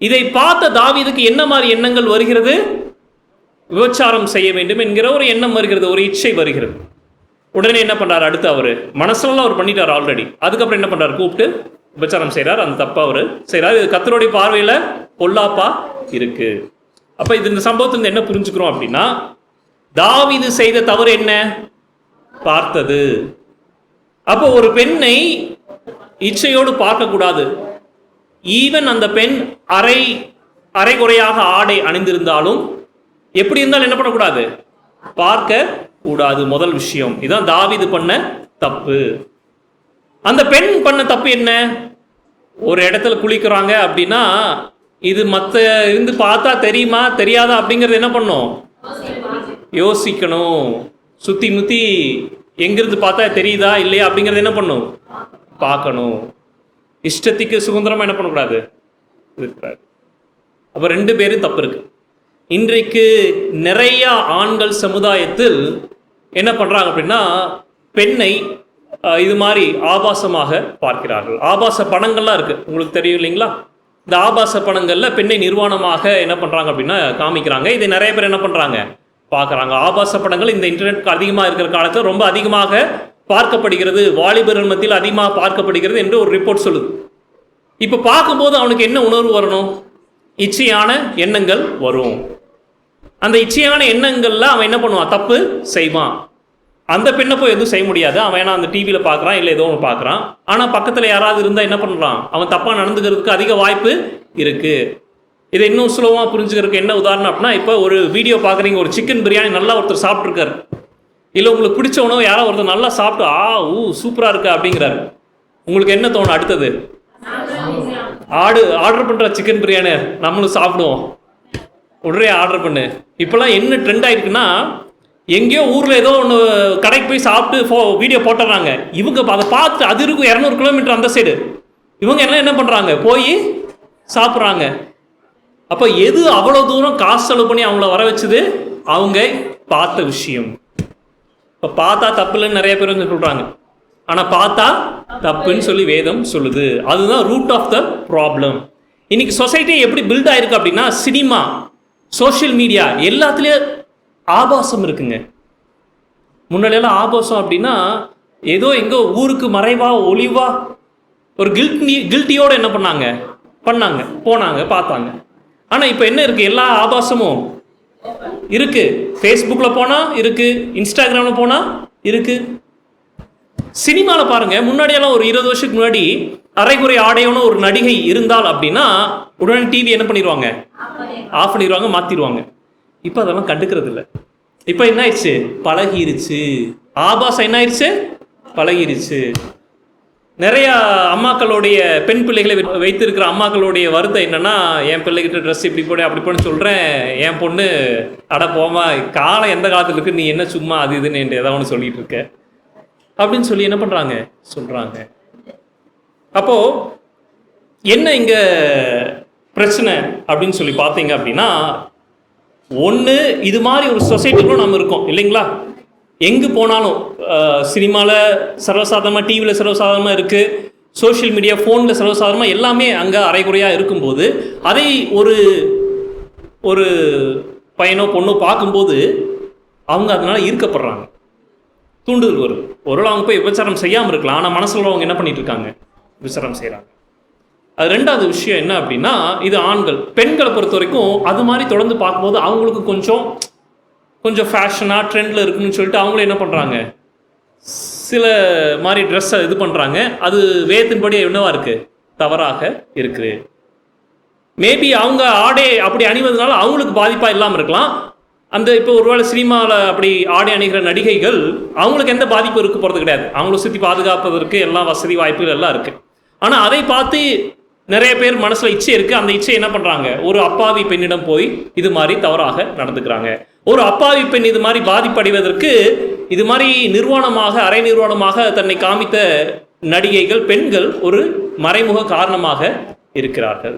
இதை பார்த்த தாவீதுக்கு என்ன மாதிரி எண்ணங்கள் வருகிறது? விபச்சாரம் செய்ய வேண்டும் என்கிற ஒரு எண்ணம் வருகிறது, ஒரு இச்சை வருகிறது. உடனே என்ன பண்றாரு? அடுத்து அவரு மனசுல அவர் பண்ணிட்டார் ஆல்ரெடி. அதுக்கப்புறம் என்ன பண்றாரு? கூப்பிட்டு விபச்சாரம் செய்யறார். அந்த தப்பா அவரு செய்யறாரு. இது கர்த்தருடைய பார்வையில பொல்லாப்பா இருக்கு. அப்ப இது இந்த சம்பவத்துல என்ன புரிஞ்சுக்கிறோம் அப்படின்னா தாவீது செய்த தவறு என்ன? பார்த்தது. அப்போ ஒரு பெண்ணை இச்சையோடு பார்க்கக்கூடாது. ஈவன் அந்த பெண் அரைகுறையாக ஆடை அணிந்திருந்தாலும் எப்படி இருந்தாலும் என்ன பண்ணக்கூடாது? பார்க்க கூடாது. முதல் விஷயம் இதான் தாவீது பண்ண தப்பு. அந்த பெண் பண்ண தப்பு என்ன? ஒரு இடத்துல குளிக்கிறாங்க அப்படின்னா இது மற்ற இருந்து பார்த்தா தெரியுமா தெரியாதா அப்படிங்கிறது என்ன பண்ணும்? யோசிக்கணும். சுத்தி முத்தி எங்கிருந்து பார்த்தா தெரியுதா இல்லையா அப்படிங்கிறது என்ன பண்ணும்? பார்க்கணும். இஷ்டத்துக்கு சுதந்திரமா என்ன பண்ணக்கூடாது இருக்கிறாரு. அப்ப 2 பேரும் தப்பு இருக்கு. இன்றைக்கு நிறைய ஆண்கள் சமுதாயத்தில் என்ன பண்றாங்க அப்படின்னா பெண்ணை இது மாதிரி ஆபாசமாக பார்க்கிறார்கள். ஆபாச படங்கள்லாம் இருக்கு, உங்களுக்கு தெரியும் இல்லைங்களா? இந்த ஆபாச படங்கள்ல பெண்ணை நிர்வாணமாக என்ன பண்றாங்க அப்படின்னா காமிக்கிறாங்க. இதை நிறைய பேர் என்ன பண்றாங்க? பார்க்குறாங்க. ஆபாச படங்கள் இந்த இன்டர்நெட் அதிகமாக இருக்கிற காலத்தில் ரொம்ப அதிகமாக பார்க்கப்படுகிறது, வாலிபர்கள் மத்தியில் அதிகமாக பார்க்கப்படுகிறது என்று ஒரு ரிப்போர்ட் சொல்லுது. இப்போ பார்க்கும்போது அவனுக்கு என்ன உணர்வு வரணும்? இச்சையான எண்ணங்கள் வரும். அந்த இச்சையான எண்ணங்கள்ல அவன் என்ன பண்ணுவான்? தப்பு செய்வான். அந்த பெண்ணை போய் எதுவும் செய்ய முடியாது. அவன் ஏன்னா அந்த டிவியில் பார்க்குறான், இல்லை ஏதோ ஒன்று பார்க்குறான். ஆனால் பக்கத்தில் யாராவது இருந்தால் என்ன பண்ணுறான்? அவன் தப்பாக நடந்துக்கிறதுக்கு அதிக வாய்ப்பு இருக்கு. இதை இன்னும் சுலபமாக புரிஞ்சுக்கிறதுக்கு என்ன உதாரணம் அப்படின்னா, இப்போ ஒரு வீடியோ பார்க்குறீங்க, ஒரு சிக்கன் பிரியாணி நல்லா ஒருத்தர் சாப்பிட்ருக்காரு, இல்லை உங்களுக்கு பிடிச்ச உணவு யாரோ ஒருத்தர் நல்லா சாப்பிட்டு சூப்பராக இருக்கு அப்படிங்கிறாரு. உங்களுக்கு என்ன தோணும் அடுத்தது? ஆர்டர் பண்ணுற சிக்கன் பிரியாணி நம்மளும் சாப்பிடுவோம், உடனே ஆர்டர் பண்ணு. இப்போல்லாம் என்ன ட்ரெண்ட் ஆகிருக்குன்னா, எங்கேயோ ஊரில் ஏதோ ஒன்று கடைக்கு போய் சாப்பிட்டு வீடியோ போட்டுறாங்க. இவங்க அதை பார்த்து அது இருக்கும் 200 கிலோமீட்டர் அந்த சைடு இவங்க எல்லாம் என்ன பண்ணுறாங்க, போய் சாப்பிட்றாங்க. அப்போ எது அவ்வளோ தூரம் காசு செலவு பண்ணி அவங்கள வர வச்சது? அவங்க பார்த்த விஷயம். இப்போ பார்த்தா தப்பு இல்லைன்னு நிறைய பேர் வந்து சொல்கிறாங்க, ஆனால் பார்த்தா தப்புன்னு சொல்லி வேதம் சொல்லுது. அதுதான் ரூட் ஆஃப் த ப்ராப்ளம். இன்னைக்கு சொசைட்டி எப்படி பில்ட் ஆயிருக்கு அப்படின்னா, சினிமா, சோஷியல் மீடியா எல்லாத்துலேயும் ஆபாசம் இருக்குங்க. முன்னாடியெல்லாம் ஆபாசம் அப்படின்னா ஏதோ எங்கோ ஊருக்கு மறைவா ஒளிவா ஒரு கில்ட்டியோடு என்ன பண்ணாங்க போனாங்க பார்த்தாங்க. ஆனால் இப்போ என்ன இருக்குது, எல்லா ஆபாசமும் இருக்குது. ஃபேஸ்புக்கில் போனால் இருக்குது, இன்ஸ்டாகிராமில் போனால் இருக்குது. சினிமாவில் பாருங்கள், முன்னாடியெல்லாம் ஒரு 20 வருஷத்துக்கு முன்னாடி அரைகுறை ஆடையோன ஒரு நடிகை இருந்தால் அப்படின்னா உடனே டிவி என்ன பண்ணிடுவாங்க, ஆஃப் பண்ணிடுவாங்க, மாற்றிடுவாங்க. இப்போ அதெல்லாம் கண்டுக்கிறது இல்லை. இப்போ என்ன ஆயிடுச்சு, பழகிருச்சு. ஆபாசம் என்ன ஆயிடுச்சு, பழகிருச்சு. நிறைய அம்மாக்களுடைய பெண் பிள்ளைகளை வைத்திருக்கிற அம்மாக்களுடைய வருத்தம் என்னன்னா, என் பிள்ளைகிட்ட ட்ரெஸ் இப்படி போட அப்படி போட சொல்கிறேன், என் பொண்ணு அட போமா காலம் எந்த காலத்தில் இருக்கு, நீ என்ன சும்மா அது இதுன்னு ஏதாவது ஒன்று சொல்லிட்டு இருக்க அப்படின்னு சொல்லி என்ன பண்ணுறாங்க சொல்கிறாங்க. அப்போது என்ன இங்கே பிரச்சனை அப்படின்னு சொல்லி பார்த்தீங்க அப்படின்னா, ஒன்று இது மாதிரி ஒரு சொசைட்டிலும் நம்ம இருக்கோம் இல்லைங்களா. எங்கே போனாலும் சினிமாவில் சர்வசாதாரணமாக, டிவியில் சர்வசாதாரணமாக இருக்குது, சோஷியல் மீடியா ஃபோனில் சர்வசாதாரணமாக எல்லாமே அங்கே அரைகுறையாக இருக்கும்போது அதை ஒரு ஒரு பையனோ பொண்ணோ பார்க்கும்போது அவங்க அதனால் ஈர்க்கப்படுறாங்க, தூண்டுதல் வரும். ஒருவேளை அவங்க போய் விபச்சாரம் செய்யாமல் இருக்கலாம், ஆனால் மனசில் அவங்க என்ன பண்ணிட்டு இருக்காங்க, விபச்சாரம் செய்கிறாங்க. அது ரெண்டாவது விஷயம் என்ன அப்படின்னா, இது ஆண்கள். பெண்களை பொறுத்த வரைக்கும் அது மாதிரி தொடர்ந்து பார்க்கும்போது அவங்களுக்கு கொஞ்சம் ஃபேஷனாக ட்ரெண்டில் இருக்குன்னு சொல்லிட்டு அவங்களும் என்ன பண்ணுறாங்க, சில மாதிரி ட்ரெஸ்ஸை இது பண்ணுறாங்க. அது வேதத்தின்படி என்னவா இருக்குது, தவறாக இருக்குது. மேபி அவங்க ஆடை அப்படி அணிவதனால அவங்களுக்கு பாதிப்பாக இல்லாமல் இருக்கலாம். அந்த இப்போ ஒருவேளை சினிமாவில் அப்படி ஆடை அணிகிற நடிகைகள் அவங்களுக்கு எந்த பாதிப்பு இருக்க போகிறது கிடையாது. அவங்கள சுற்றி பாதுகாப்பதற்கு எல்லாம் வசதி வாய்ப்புகள் எல்லாம் இருக்குது. ஆனால் அதை பார்த்து நிறைய பேர் மனசில் இச்சை இருக்குது. அந்த இச்சை என்ன பண்ணுறாங்க, ஒரு அப்பாவி பெண்ணிடம் போய் இது மாதிரி தவறாக நடந்துக்கிறாங்க. ஒரு அப்பாவி பெண் இது மாதிரி பாதிப்படைவதற்கு இது மாதிரி நிர்வாணமாக, அரை நிர்வாணமாக தன்னை காமித்த நடிகைகள், பெண்கள் ஒரு மறைமுக காரணமாக இருக்கிறார்கள்.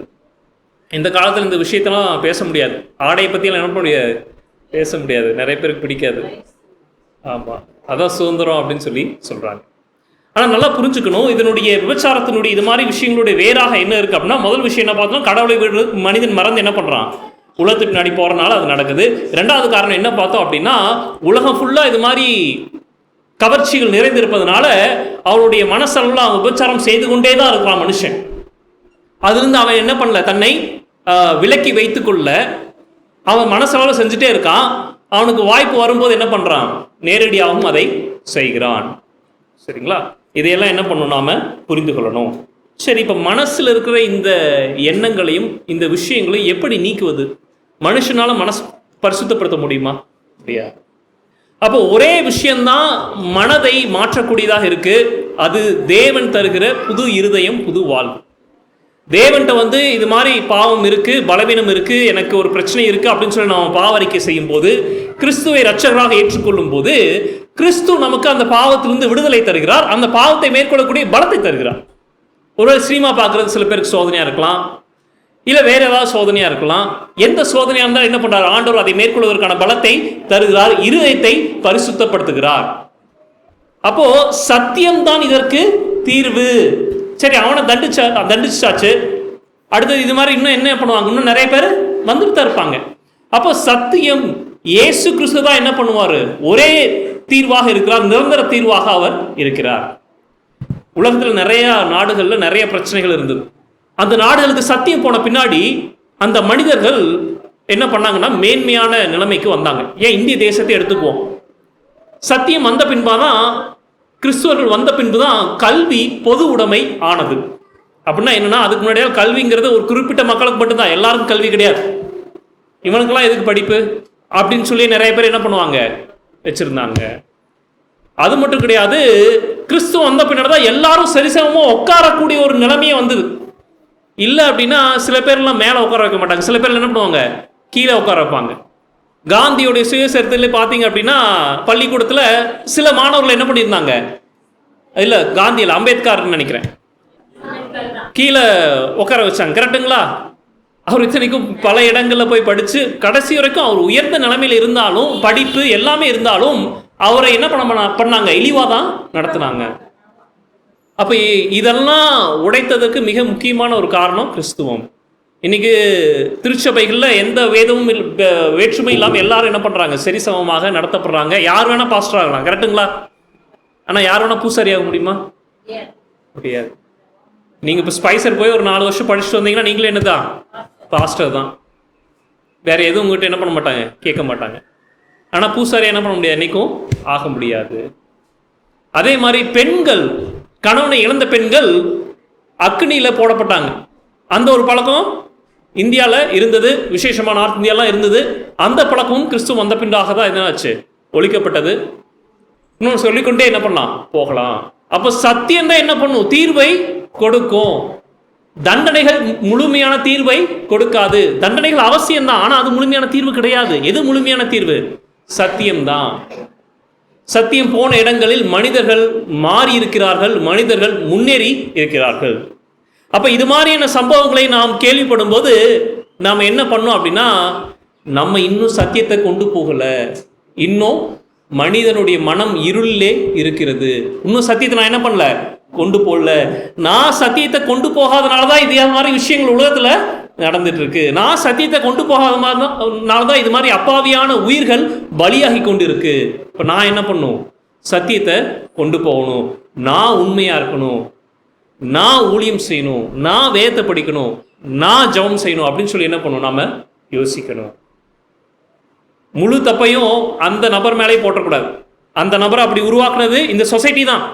இந்த காலத்தில் இந்த விஷயத்தெல்லாம் பேச முடியாது, ஆடையை பற்றியெல்லாம் என்ன முடியாது, பேச முடியாது. நிறைய பேருக்கு பிடிக்காது. ஆமாம், அதான் சுதந்திரம் அப்படின்னு சொல்லி சொல்கிறாங்க. ஆனால் நல்லா புரிஞ்சுக்கணும், இதனுடைய விபச்சாரத்தினுடைய இது மாதிரி விஷயங்களுடைய வேறாக என்ன இருக்குது அப்படின்னா, முதல் விஷயம் என்ன பார்த்தோம், கடவுளை விட மனிதன் மறந்து என்ன பண்ணுறான், உலகத்துக்கு பின்னாடி போகிறனால அது நடக்குது. ரெண்டாவது காரணம் என்ன பார்த்தோம் அப்படின்னா, உலகம் ஃபுல்லாக இது மாதிரி கவர்ச்சிகள் நிறைந்திருப்பதனால அவனுடைய மனசளவில் அவன் விபச்சாரம் செய்து கொண்டே தான் இருக்கிறான் மனுஷன். அதுலேருந்து அவன் என்ன பண்ணல, தன்னை விலக்கி வைத்துக்கொள்ள அவன் மனசளவில் செஞ்சுட்டே இருக்கான். அவனுக்கு வாய்ப்பு வரும்போது என்ன பண்ணுறான், நேரடியாகவும் அதை செய்கிறான். சரிங்களா, இதையெல்லாம் என்ன பண்ணணும், நாம புரிந்து கொள்ளணும். சரி, இப்போ மனசில் இருக்கிற இந்த எண்ணங்களையும் இந்த விஷயங்களையும் எப்படி நீக்குவது? மனுஷனால மனசு பரிசுத்தப்படுத்த முடியுமா? இல்லையா? அப்போ ஒரே விஷயம்தான் மனதை மாற்றக்கூடியதாக இருக்கு. அது தேவன் தருகிற புது இருதயம், புது வாழ்வு. தேவன்கிட்ட இது மாதிரி பாவம் இருக்கு, பலவீனம் இருக்கு, எனக்கு ஒரு பிரச்சனை இருக்கு அப்படின்னு சொல்லி நாம் பாவரிக்கை செய்யும் போது, கிறிஸ்துவை இரட்சகராக ஏற்றுக்கொள்ளும் போது, கிறிஸ்து நமக்கு அந்த பாவத்திலிருந்து விடுதலை தருகிறார், அந்த பாவத்தை மேற்கொள்ளக்கூடிய பலத்தை தருகிறார். ஒருவேளை சினிமா பார்க்கறது சில பேருக்கு சோதனையா இருக்கலாம், இல்லை வேற ஏதாவது சோதனையா இருக்கலாம். எந்த சோதனையா இருந்தாலும் என்ன பண்றார், ஆண்டவர் அதை மேற்கொள்வதற்கான பலத்தை தருகிறார், இருதயத்தை பரிசுத்தப்படுத்துகிறார். அப்போ சத்தியம்தான் இதற்கு தீர்வு. சரி, அவனை தண்டிச்சாச்சு, அடுத்தது இது மாதிரி இன்னும் என்ன பண்ணுவாங்க, இன்னும் நிறைய பேர் வந்துட்டு தான் இருப்பாங்க. அப்போ சத்தியம் இயேசு கிறிஸ்து தான் என்ன பண்ணுவார், ஒரே தீர்வாக இருக்கிறார், நிரந்தர தீர்வாக அவர் இருக்கிறார். உலகத்தில் நிறைய நாடுகளில் நிறைய பிரச்சனைகள் இருந்தது. அந்த நாடுகளுக்கு சத்தியம் போன பின்னாடி அந்த மனிதர்கள் என்ன பண்ணாங்கன்னா மேன்மையான நிலைமைக்கு வந்தாங்க. ஏன் இந்திய தேசத்தை எடுத்துக்குவோம், சத்தியம் வந்த பின்பாதான், கிறிஸ்துவர்கள் வந்த பின்பு தான் கல்வி பொது உடைமை ஆனது. அப்படின்னா என்னன்னா, அதுக்கு முன்னாடியே கல்விங்கிறது ஒரு குறிப்பிட்ட மக்களுக்கு மட்டும்தான், எல்லாருக்கும் கல்வி கிடையாது. இவனுக்கெல்லாம் எதுக்கு படிப்பு அப்படின்னு சொல்லி நிறைய பேர் என்ன பண்ணுவாங்க, வச்சிருந்தாங்க. அது மட்டும் கிடையாது, கிறிஸ்துவ வந்த பின்னாடி தான் எல்லாரும் சரிசமமாக உட்காரக்கூடிய ஒரு நிலைமையே வந்தது. இல்லை அப்படின்னா சில பேர்லாம் மேலே உட்கார வைக்க மாட்டாங்க, சில பேர் என்ன பண்ணுவாங்க, கீழே உட்கார வைப்பாங்க. காந்தியோடைய சுயசரித்திலே பார்த்தீங்க அப்படின்னா, பள்ளிக்கூடத்தில் சில மாணவர்கள் என்ன பண்ணியிருந்தாங்க, இல்லை காந்தி இல்லை, அம்பேத்கர்னு நினைக்கிறேன், கீழே உட்கார வச்சாங்க, கரெக்டுங்களா? அவர் இத்தனைக்கும் பல இடங்களில் போய் படித்து கடைசி வரைக்கும் அவர் உயர்ந்த நிலைமையில் இருந்தாலும், படிப்பு எல்லாமே இருந்தாலும், அவரை என்ன பண்ணாங்க? இழிவாக தான் நடத்தினாங்க. அப்போ இதெல்லாம் உடைத்ததுக்கு மிக முக்கியமான ஒரு காரணம் கிறிஸ்துவம். இன்னைக்கு திருச்சபைகளில் எந்த வேதமும் வேற்றுமை இல்லாமல் எல்லாரும் என்ன பண்ணுறாங்க? சரிசமமாக நடத்தப்படுறாங்க. யார் வேணால் பாஸ்டர் ஆகலாம், கரெக்டுங்களா? ஆனால் யார் வேணால் பூசாரி ஆக முடியுமா? முடியாது. நீங்கள் இப்போ ஸ்பைசர் போய் ஒரு 4 வருஷம் படிச்சுட்டு வந்தீங்கன்னா நீங்களே என்ன தான்? பாஸ்டர் தான். வேற எதுவும் உங்கள்கிட்ட என்ன பண்ண மாட்டாங்க? கேட்க மாட்டாங்க. ஆனால் பூசாரி என்ன பண்ண முடியாது? என்னைக்கும் ஆக முடியாது. அதே மாதிரி பெண்கள், கணவனை இழந்த பெண்கள் அக்னியில் போடப்பட்டாங்க. அந்த ஒரு பழக்கம் இந்தியாவில் இருந்தது, விசேஷமாக நார்த் இந்தியாலாம் இருந்தது. அந்த பழக்கமும் கிறிஸ்துவம் வந்த பின்னாக தான் என்னாச்சு? ஒழிக்கப்பட்டது. இன்னொன்று சொல்லிக்கொண்டே என்ன பண்ணலாம்? போகலாம். அப்போ சத்தியம் தான் என்ன பண்ணும்? தீர்வை கொடுக்கும். தண்டனைகள் முழுமையான தீர்வை கொடுக்காது. தண்டனைகள் அவசியம்தான், ஆனால் அது முழுமையான தீர்வு கிடையாது. எது முழுமையான தீர்வு? சத்தியம்தான். சத்தியம் போன இடங்களில் மனிதர்கள் மாறி இருக்கிறார்கள், மனிதர்கள் முன்னேறி இருக்கிறார்கள். அப்ப இது மாதிரியான சம்பவங்களை நாம் கேள்விப்படும் போது நாம் என்ன பண்ணோம் அப்படின்னா, நம்ம இன்னும் சத்தியத்தை கொண்டு போகல, இன்னும் மனிதனுடைய மனம் இருளிலே இருக்கிறது, இன்னும் சத்தியத்தை நான் என்ன பண்ணல? கொண்டு போகல. நான் சத்தியத்தை கொண்டு போகாதனால தான் இது மாதிரி விஷயங்கள் உலகத்துல நடந்துட்டு இருக்கு. நான் சத்தியத்தை கொண்டு போகாதனாலதான் இது மாதிரி அப்பாவியான உயிர்கள் பலியாகி கொண்டு இருக்கு. இப்ப நான் என்ன பண்ணும்? சத்தியத்தை கொண்டு போகணும். நான் உண்மையா இருக்கணும், நான் ஊழியம் செய்யணும், நான் வேதத்தை படிக்கணும், நான் ஜெபம் செய்யணும் அப்படின்னு சொல்லி என்ன பண்ணணும்? நாம யோசிக்கணும். முழு தப்பையும் அந்த நபர் மேலே போட்டக்கூடாது. அந்த நபரை அப்படி உருவாக்குனது இந்த சொசைட்டி தான்.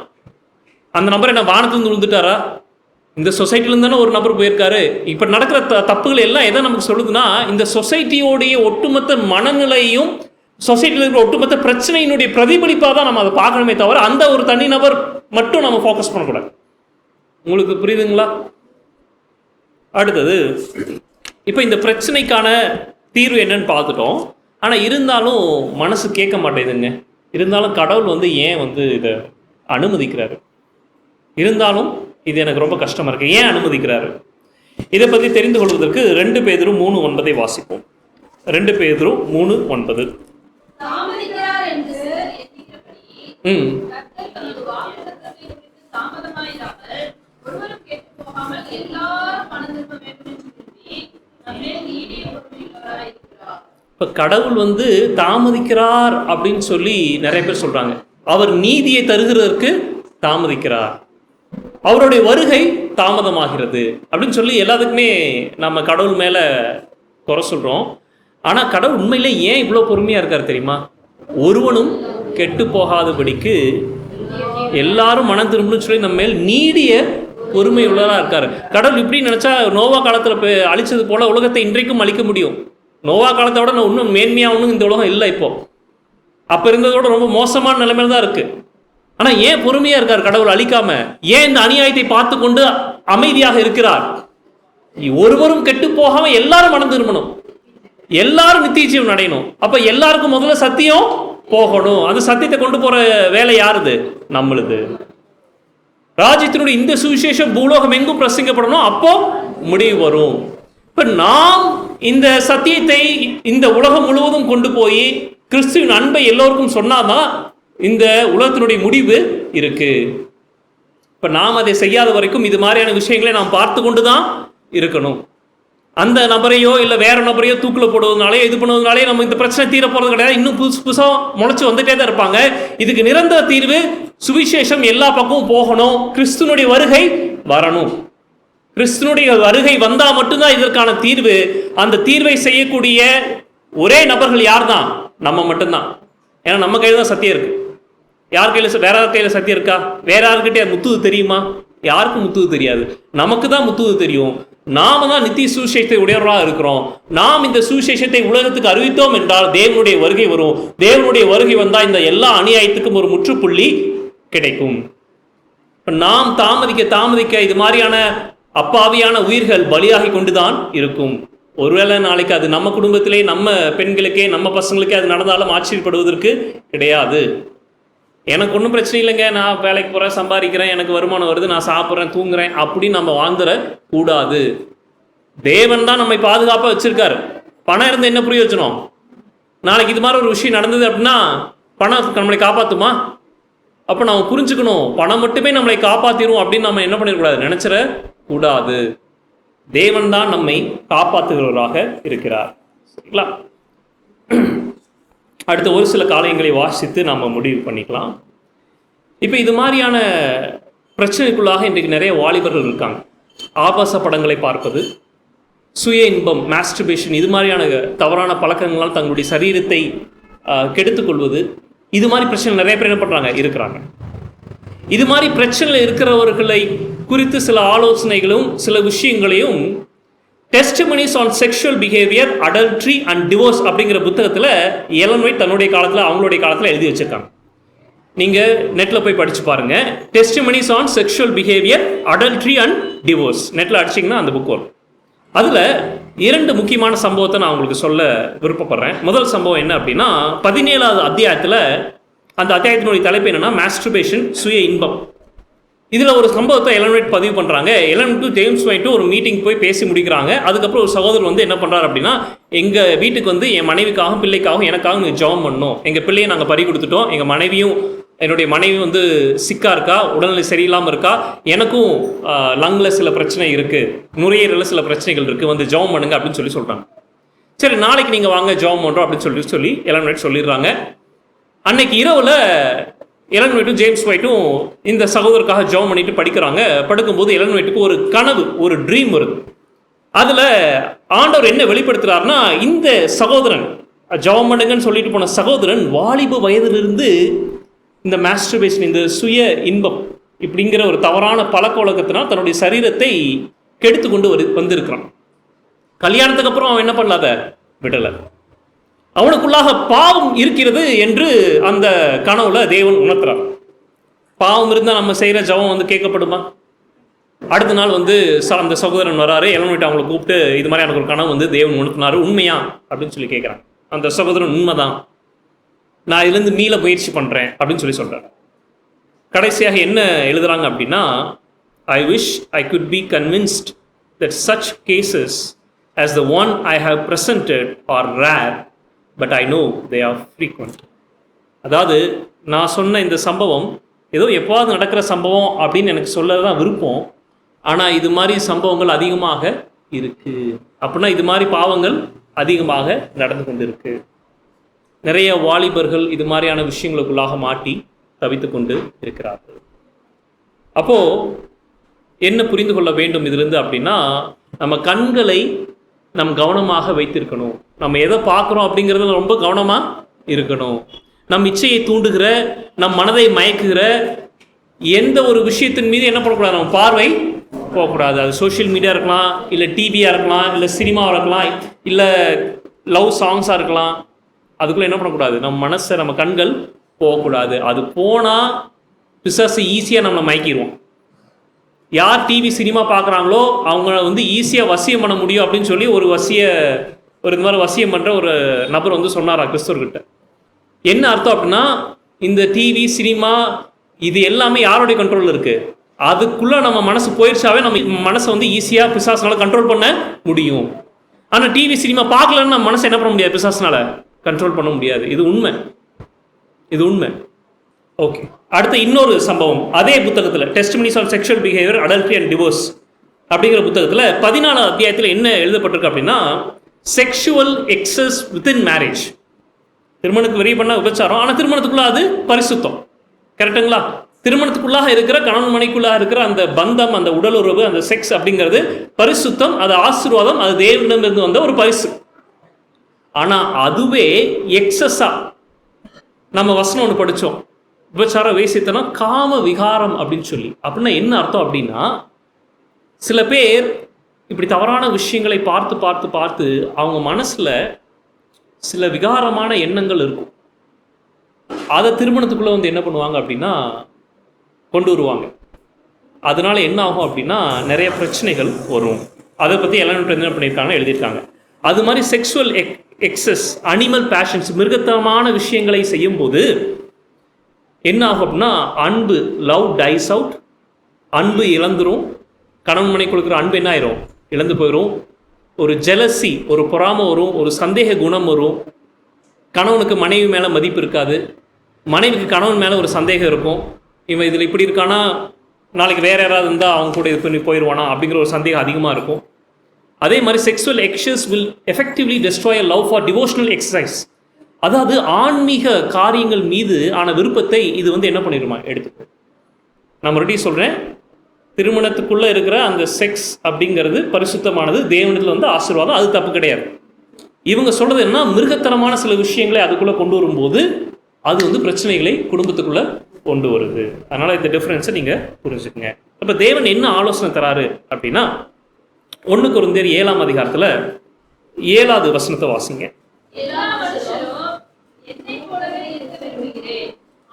அந்த நபர் என்ன வானத்திலிருந்து விழுந்துட்டாரா? இந்த சொசைட்டிலேருந்து தானே ஒரு நபர் போயிருக்காரு. இப்போ நடக்கிற தப்புகள் எல்லாம் எதை நமக்கு சொல்லுதுன்னா, இந்த சொசைட்டியோடைய ஒட்டுமொத்த மனநிலையும் சொசைட்டியில் இருக்கிற ஒட்டுமொத்த பிரச்சனையினுடைய பிரதிபலிப்பாக தான் நம்ம அதை பார்க்கணுமே தவிர அந்த ஒரு தனி நபர் மட்டும் நம்ம ஃபோக்கஸ் பண்ணக்கூடாது. உங்களுக்கு புரியுதுங்களா? அடுத்தது, இப்போ இந்த பிரச்சனைக்கான தீர்வு என்னன்னு பார்த்துட்டோம். ஆனால் இருந்தாலும் மனசு கேட்க மாட்டேங்குதுங்க. இருந்தாலும் கடவுள் ஏன் இதை அனுமதிக்கிறாரு? இருந்தாலும் இது எனக்கு ரொம்ப கஷ்டமா இருக்கு, ஏன் அனுமதிக்கிறாரு? இதை பற்றி தெரிந்து கொள்வதற்கு 2 பேதுரு 3:9 வாசிப்போம். 2 பேதுரு 3:9. இப்ப கடவுள் தாமதிக்கிறார் அப்படின்னு சொல்லி நிறைய பேர் சொல்றாங்க. அவர் நீதியை தருகிறதற்கு தாமதிக்கிறார், அவருடைய வருகை தாமதமாகிறது அப்படின்னு சொல்லி எல்லாத்துக்குமே நம்ம கடவுள் மேல குறை சொல்றோம். ஆனா கடவுள் உண்மையிலே ஏன் இவ்வளவு பொறுமையா இருக்காரு தெரியுமா? ஒருவனும் கெட்டு போகாதபடிக்கு எல்லாரும் மனம் திரும்பணும்னு சொல்லி நம்ம மேல் நீடிய பொறுமை உள்ளதா இருக்காரு. கடவுள் இப்படி நினைச்சா நோவா காலத்துல அழிச்சது போல உலகத்தை இன்றைக்கும் அழிக்க முடியும். நோவா காலத்தை விட இன்னும் மேன்மையா ஒன்றும் இந்த உலகம் இல்லை. இப்போ அப்ப இருந்ததோட ரொம்ப மோசமான நிலைமையில தான் இருக்கு. ஆனா ஏன் பொறுமையா இருக்கார் கடவுள் அழிக்காம? ஏன் இந்த அநியாயத்தை பார்த்து கொண்டு அமைதியாக இருக்கிறார்? ஒருவரும் கெட்டு போகாம எல்லாரும் மனம் திரும்பணும், எல்லாரும் நித்திய ஜீவன் அடையணும். அப்ப எல்லாருக்கும் முதல்ல சத்தியம் போகணும். அந்த சத்தியத்தை கொண்டு போற வேலை யாருது? நம்மளுது. ராஜ்யத்தினுடைய இந்த சுவிசேஷம் பூலோகம் எங்கும் பிரசங்கப்படணும், அப்போ முடிவு வரும். இப்ப நாம் இந்த சத்தியத்தை இந்த உலகம் முழுவதும் கொண்டு போய் கிறிஸ்துவின் அன்பை எல்லோருக்கும் சொன்னாதான் இந்த உலகத்தினுடைய முடிவு இருக்கு. இப்ப நாம் அதை செய்யாத வரைக்கும் இது மாதிரியான விஷயங்களை நாம் பார்த்து கொண்டுதான் இருக்கணும். அந்த நபரையோ இல்லை வேற நபரையோ தூக்கில் போடுவதனாலே இது பண்ணுவதனாலே நம்ம இந்த பிரச்சனை தீர போறது கிடையாது. இன்னும் புதுசு புதுசாக முளைச்சு வந்துட்டே தான் இருப்பாங்க. இதுக்கு நிரந்தர தீர்வு சுவிசேஷம் எல்லா பக்கமும் போகணும், கிறிஸ்துனுடைய வருகை வரணும். கிறிஸ்துனுடைய வருகை வந்தா மட்டும்தான் இதற்கான தீர்வு. அந்த தீர்வை செய்யக்கூடிய ஒரே நபர்கள் யார் தான்? நம்ம மட்டும்தான். ஏன்னா நம்ம கையில் தான் சத்தியம் இருக்கு. யார் கையில்? வேற யார் கையில் சத்தியம் இருக்கா? வேற யாருக்கிட்டே முத்துது தெரியுமா? யாருக்கும் முத்துது தெரியாது. நமக்கு தான் முத்துது தெரியும். நாம தான் நித்திய சுவிசேஷத்தை உடையவர்களாக இருக்கிறோம். நாம் இந்த சுவிசேஷத்தை உலகத்துக்கு அறிவித்தோம் என்றால் தேவனுடைய வருகை வரும். தேவனுடைய வருகை வந்தால் இந்த எல்லா அநியாயத்துக்கும் ஒரு முற்றுப்புள்ளி கிடைக்கும். நாம் தாமதிக்க இது மாதிரியான அப்பாவியான உயிர்கள் பலியாகி கொண்டுதான் இருக்கும். ஒருவேளை நாளைக்கு அது நம்ம குடும்பத்திலே, நம்ம பெண்களுக்கே, நம்ம பசங்களுக்கே அது நடந்தாலும் ஆச்சரியப்படுவதற்கு கிடையாது. எனக்கு ஒன்றும் பிரச்சனை இல்லைங்க, நான் வேலைக்கு போகிறேன், சம்பாதிக்கிறேன், எனக்கு வருமானம் வருது, நான் சாப்பிட்றேன், தூங்குறேன் அப்படின்னு நம்ம வாழ்ந்துட கூடாது. தேவன் தான் நம்மை பாதுகாப்பாக வச்சிருக்காரு. பணம் இருந்து என்ன பிரயோஜனம்? நாளைக்கு இது மாதிரி ஒரு விஷயம் நடந்தது அப்படின்னா பணம் நம்மளை காப்பாற்றுமா? அப்போ நம்ம புரிஞ்சுக்கணும், பணம் மட்டுமே நம்மளை காப்பாற்றிடும் அப்படின்னு நம்ம என்ன பண்ணிடக்கூடாது, நினைச்சிட கூடாது. தேவன் தான் நம்மை காப்பாற்றுகிறவராக இருக்கிறார். சரிங்களா? அடுத்த ஒரு சில காரியங்களை வாசித்து நம்ம முடிவு பண்ணிக்கலாம். இப்போ இது மாதிரியான பிரச்சனைக்குள்ளாக இன்றைக்கு நிறைய வாலிபர்கள் இருக்காங்க. ஆபாச படங்களை பார்ப்பது, சுய இன்பம், மாஸ்டர்பேஷன், இது மாதிரியான தவறான பழக்கங்களால் தங்களுடைய சரீரத்தை கெடுத்துக்கொள்வது, இது மாதிரி பிரச்சனை நிறைய பேர் என்ன பண்ணுறாங்க, இருக்கிறாங்க. இது மாதிரி பிரச்சனை இருக்கிறவர்களை குறித்து சில ஆலோசனைகளும் சில விஷயங்களையும் testimonies on sexual behaviour, adultery and divorce அப்படிங்கிற புத்தகத்தில் எலன் ஒயிட் தன்னுடைய காலத்தில் அவங்களுடைய காலத்தில் எழுதி வச்சிருக்காங்க. நீங்கள் நெட்டில் போய் படித்து பாருங்கள். Testimonies on sexual behaviour, adultery and divorce நெட்டில் அடிச்சிங்கன்னா அந்த புக் வரும். அதில் 2 முக்கியமான சம்பவத்தை நான் உங்களுக்கு சொல்ல விருப்பப்படுறேன். முதல் சம்பவம் என்ன அப்படின்னா 17வது அத்தியாயத்தில், அந்த அத்தியாயத்தினுடைய தலைப்பு என்னன்னா மாஸ்டர்பேஷன், சுய இன்பம். இதில் ஒரு சம்பவத்தை எலன் ஒயிட் பதிவு பண்ணுறாங்க. எலன் டு ஜேம்ஸ் ஒயிட் ஒரு மீட்டிங் போய் பேசி முடிக்கிறாங்க. அதுக்கப்புறம் ஒரு சகோதரர் வந்து என்ன பண்ணுறாரு அப்படின்னா, எங்கள் வீட்டுக்கு வந்து என் மனைவிக்காகவும் பிள்ளைக்காகவும் எனக்காகவும் நீங்கள் ஜெபம் பண்ணணும். எங்கள் பிள்ளையை நாங்கள் பறி கொடுத்துட்டோம், எங்கள் மனைவியும் என்னுடைய மனைவி வந்து சிக்காக இருக்கா, உடல்நிலை சரியில்லாமல் இருக்கா, எனக்கும் லங்கில் சில பிரச்சனை இருக்குது, நுரையீரலில் சில பிரச்சனைகள் இருக்குது, வந்து ஜெபம் பண்ணுங்க அப்படின்னு சொல்கிறாங்க. சரி, நாளைக்கு நீங்கள் வாங்க ஜெபம் பண்ணுறோம் அப்படின்னு சொல்லி எலன் ஒயிட் சொல்லிடுறாங்க. அன்னைக்கு இரவில் எலன் ஒயிட்டும் ஜேம்ஸ் ஒயிட்டும் இந்த சகோதரருக்காக ஜெபம் பண்ணிட்டு படிக்கிறாங்க. படுக்கும்போது எலன் ஒயிட்டுக்கு ஒரு கனவு, ஒரு ட்ரீம் வருது. அதில் ஆண்டவர் என்ன வெளிப்படுத்துகிறாருன்னா, இந்த சகோதரன் ஜெபம் பண்ணுங்கன்னு சொல்லிட்டு போன சகோதரன் வாலிப வயதிலிருந்து இந்த மாஸ்டர்பேஷன், இந்த சுய இன்பம் இப்படிங்கிற ஒரு தவறான பழக்க வழக்கத்தினால் தன்னுடைய சரீரத்தை கெடுத்து கொண்டு வந்திருக்கிறான். கல்யாணத்துக்கு அப்புறம் அவன் என்ன பண்ணாத விடலை. அவனுக்குள்ளாக பாவம் இருக்கிறது என்று அந்த கனவுல தேவன் உணர்த்துறார். பாவம் இருந்தால் நம்ம செய்கிற ஜெபம் வந்து கேட்கப்படுமா? அடுத்த நாள் வந்து அந்த சகோதரன் வராரு. எலன் ஒயிட் அவங்களை கூப்பிட்டு, இது மாதிரி எனக்கு ஒரு கனவு வந்து தேவன் உணர்த்தினாரு, உண்மையா அப்படின்னு சொல்லி கேட்குறாங்க. அந்த சகோதரன், உண்மைதான், நான் இதுலேருந்து மீள முயற்சி பண்ணுறேன் அப்படின்னு சொல்கிறார். கடைசியாக என்ன எழுதுறாங்க அப்படின்னா, I wish I could be convinced that such cases as the one I have presented are rare, but I know they are frequent. அதாவது நான் சொன்ன இந்த சம்பவம் ஏதோ எப்போது நடக்கிற சம்பவம் அப்படின்னு எனக்கு சொல்லதான் விருப்பம், ஆனால் இது மாதிரி சம்பவங்கள் அதிகமாக இருக்குது. அப்படின்னா இது மாதிரி பாவங்கள் அதிகமாக நடந்து கொண்டு இருக்கு. நிறைய வாலிபர்கள் இது மாதிரியான விஷயங்களுக்குள்ளாக மாட்டி தவித்து கொண்டு இருக்கிறார்கள். அப்போது என்ன புரிந்து கொள்ள வேண்டும் இதிலிருந்து அப்படின்னா, நம்ம கண்களை நம் கவனமாக வைத்திருக்கணும். நம்ம எதை பார்க்குறோம் அப்படிங்கிறதுல ரொம்ப கவனமாக இருக்கணும். நம் இச்சையை தூண்டுகிற, நம் மனதை மயக்குகிற எந்த ஒரு விஷயத்தின் மீது என்ன பண்ணக்கூடாது, நம்ம பார்வை போகக்கூடாது. அது சோஷியல் மீடியா இருக்கலாம், இல்லை டிவியாக இருக்கலாம், இல்லை சினிமாவாக இருக்கலாம், இல்லை லவ் சாங்ஸாக இருக்கலாம். அதுக்குள்ளே என்ன பண்ணக்கூடாது, நம்ம மனசை, நம்ம கண்கள் போகக்கூடாது. அது போனால் பிசாசு ஈஸியாக நம்மளை மயக்கிடுவோம். யார் டிவி சினிமா பார்க்குறாங்களோ அவங்கள வந்து ஈஸியாக வசியம் பண்ண முடியும் அப்படின்னு சொல்லி ஒரு இந்த மாதிரி வசியம் பண்ணுற ஒரு நபர் வந்து சொன்னாரா கிறிஸ்தவர்கிட்ட. என்ன அர்த்தம் அப்படின்னா, இந்த டிவி சினிமா இது எல்லாமே யாருடைய கண்ட்ரோலில் இருக்குது, அதுக்குள்ளே நம்ம மனசு போயிடுச்சாவே நம்ம மனசை வந்து ஈஸியாக பிசாசுனால கண்ட்ரோல் பண்ண முடியும். ஆனால் டிவி சினிமா பார்க்கலன்னு நம்ம மனசை என்ன பண்ண முடியாது, பிசாசுனால கண்ட்ரோல் பண்ண முடியாது. இது உண்மை, இது உண்மை. ஓகே, அடுத்த இன்னொரு சம்பவம் அதே புத்தகத்தில், testimonies on sexual behaviour, adultery and divorce அப்படிங்கிற புத்தகத்தில் 14வது அத்தியாயத்தில் என்ன எழுதப்பட்டிருக்கு அப்படின்னா, செக்ஷுவல் எக்ஸஸ் வித்தின் மேரேஜ். திருமணத்துக்கு வெறி பண்ண விபச்சாரம், ஆனால் திருமணத்துக்குள்ள அது பரிசுத்தம். கரெக்டுங்களா? திருமணத்துக்குள்ளாக இருக்கிற கணவன் மனைக்குள்ளாக இருக்கிற அந்த பந்தம், அந்த உடல் உறவு, அந்த செக்ஸ் அப்படிங்கிறது பரிசுத்தம், அது ஆசீர்வாதம், அது தேவனிடமிருந்து வந்த ஒரு பரிசு. ஆனால் அதுவே எக்ஸஸா, நம்ம வசனம் ஒன்று படித்தோம், விபச்சார வேசித்தனம் காம விகாரம் அப்படின்னு சொல்லி. அப்படின்னா என்ன அர்த்தம் அப்படின்னா, சில பேர் இப்படி தவறான விஷயங்களை பார்த்து பார்த்து பார்த்து அவங்க மனசில் சில விகாரமான எண்ணங்கள் இருக்கும். அதை திருமணத்துக்குள்ளே வந்து என்ன பண்ணுவாங்க அப்படின்னா கொண்டு வருவாங்க. அதனால என்ன ஆகும் அப்படின்னா நிறைய பிரச்சனைகள் வரும். அதை பற்றி எல்லாம் என்ன பண்ணியிருக்காங்க, எழுதியிருக்காங்க. அது மாதிரி செக்ஷுவல் எக்ஸஸ், அனிமல் பேஷன்ஸ், மிருகத்தனமான விஷயங்களை செய்யும்போது என்ன ஆகும் அப்படின்னா அன்பு, லவ் டைஸ் அவுட், அன்பு இழந்துரும். கணவன் மனைவி கொடுக்குற அன்பு என்ன ஆயிரும்? இழந்து போயிடும். ஒரு ஜெலசி, ஒரு பொறாமை வரும், ஒரு சந்தேக குணம் வரும். கணவனுக்கு மனைவி மேலே மதிப்பு இருக்காது, மனைவிக்கு கணவன் மேலே ஒரு சந்தேகம் இருக்கும். இவன் இதில் இப்படி இருக்கானா, நாளைக்கு வேறு யாராவது இருந்தால் அவங்க கூட இது பண்ணி போயிடுவானா அப்படிங்கிற ஒரு சந்தேகம் அதிகமாக இருக்கும். அதே மாதிரி sexual excess will effectively destroy a love for devotional exercise. அதாவது ஆன்மீக காரியங்கள் மீது ஆன விருப்பத்தை இது என்ன பண்ணிடுமா, எடுத்துக்கும். நான் மறுபடியும் சொல்கிறேன், திருமணத்துக்குள்ளே இருக்கிற அந்த செக்ஸ் அப்படிங்கிறது பரிசுத்தமானது, தேவனிடத்தில் ஆசீர்வாதம், அது தப்பு கிடையாது. இவங்க சொல்கிறது என்ன, மிருகத்தனமான சில விஷயங்களை அதுக்குள்ளே கொண்டு வரும்போது அது பிரச்சனைகளை குடும்பத்துக்குள்ளே கொண்டு வருது. அதனால் இந்த டிஃப்ரென்ஸை நீங்கள் புரிஞ்சுக்கங்க. இப்போ தேவன் என்ன ஆலோசனை தராரு அப்படின்னா, 1 கொரிந்தியர் 7ஆம் அதிகாரத்தில் 7வது வசனத்தை வாசிங்க. எல்லா மனுஷரும் என்னைப் போலவே இருக்க விரும்புகிறேன்.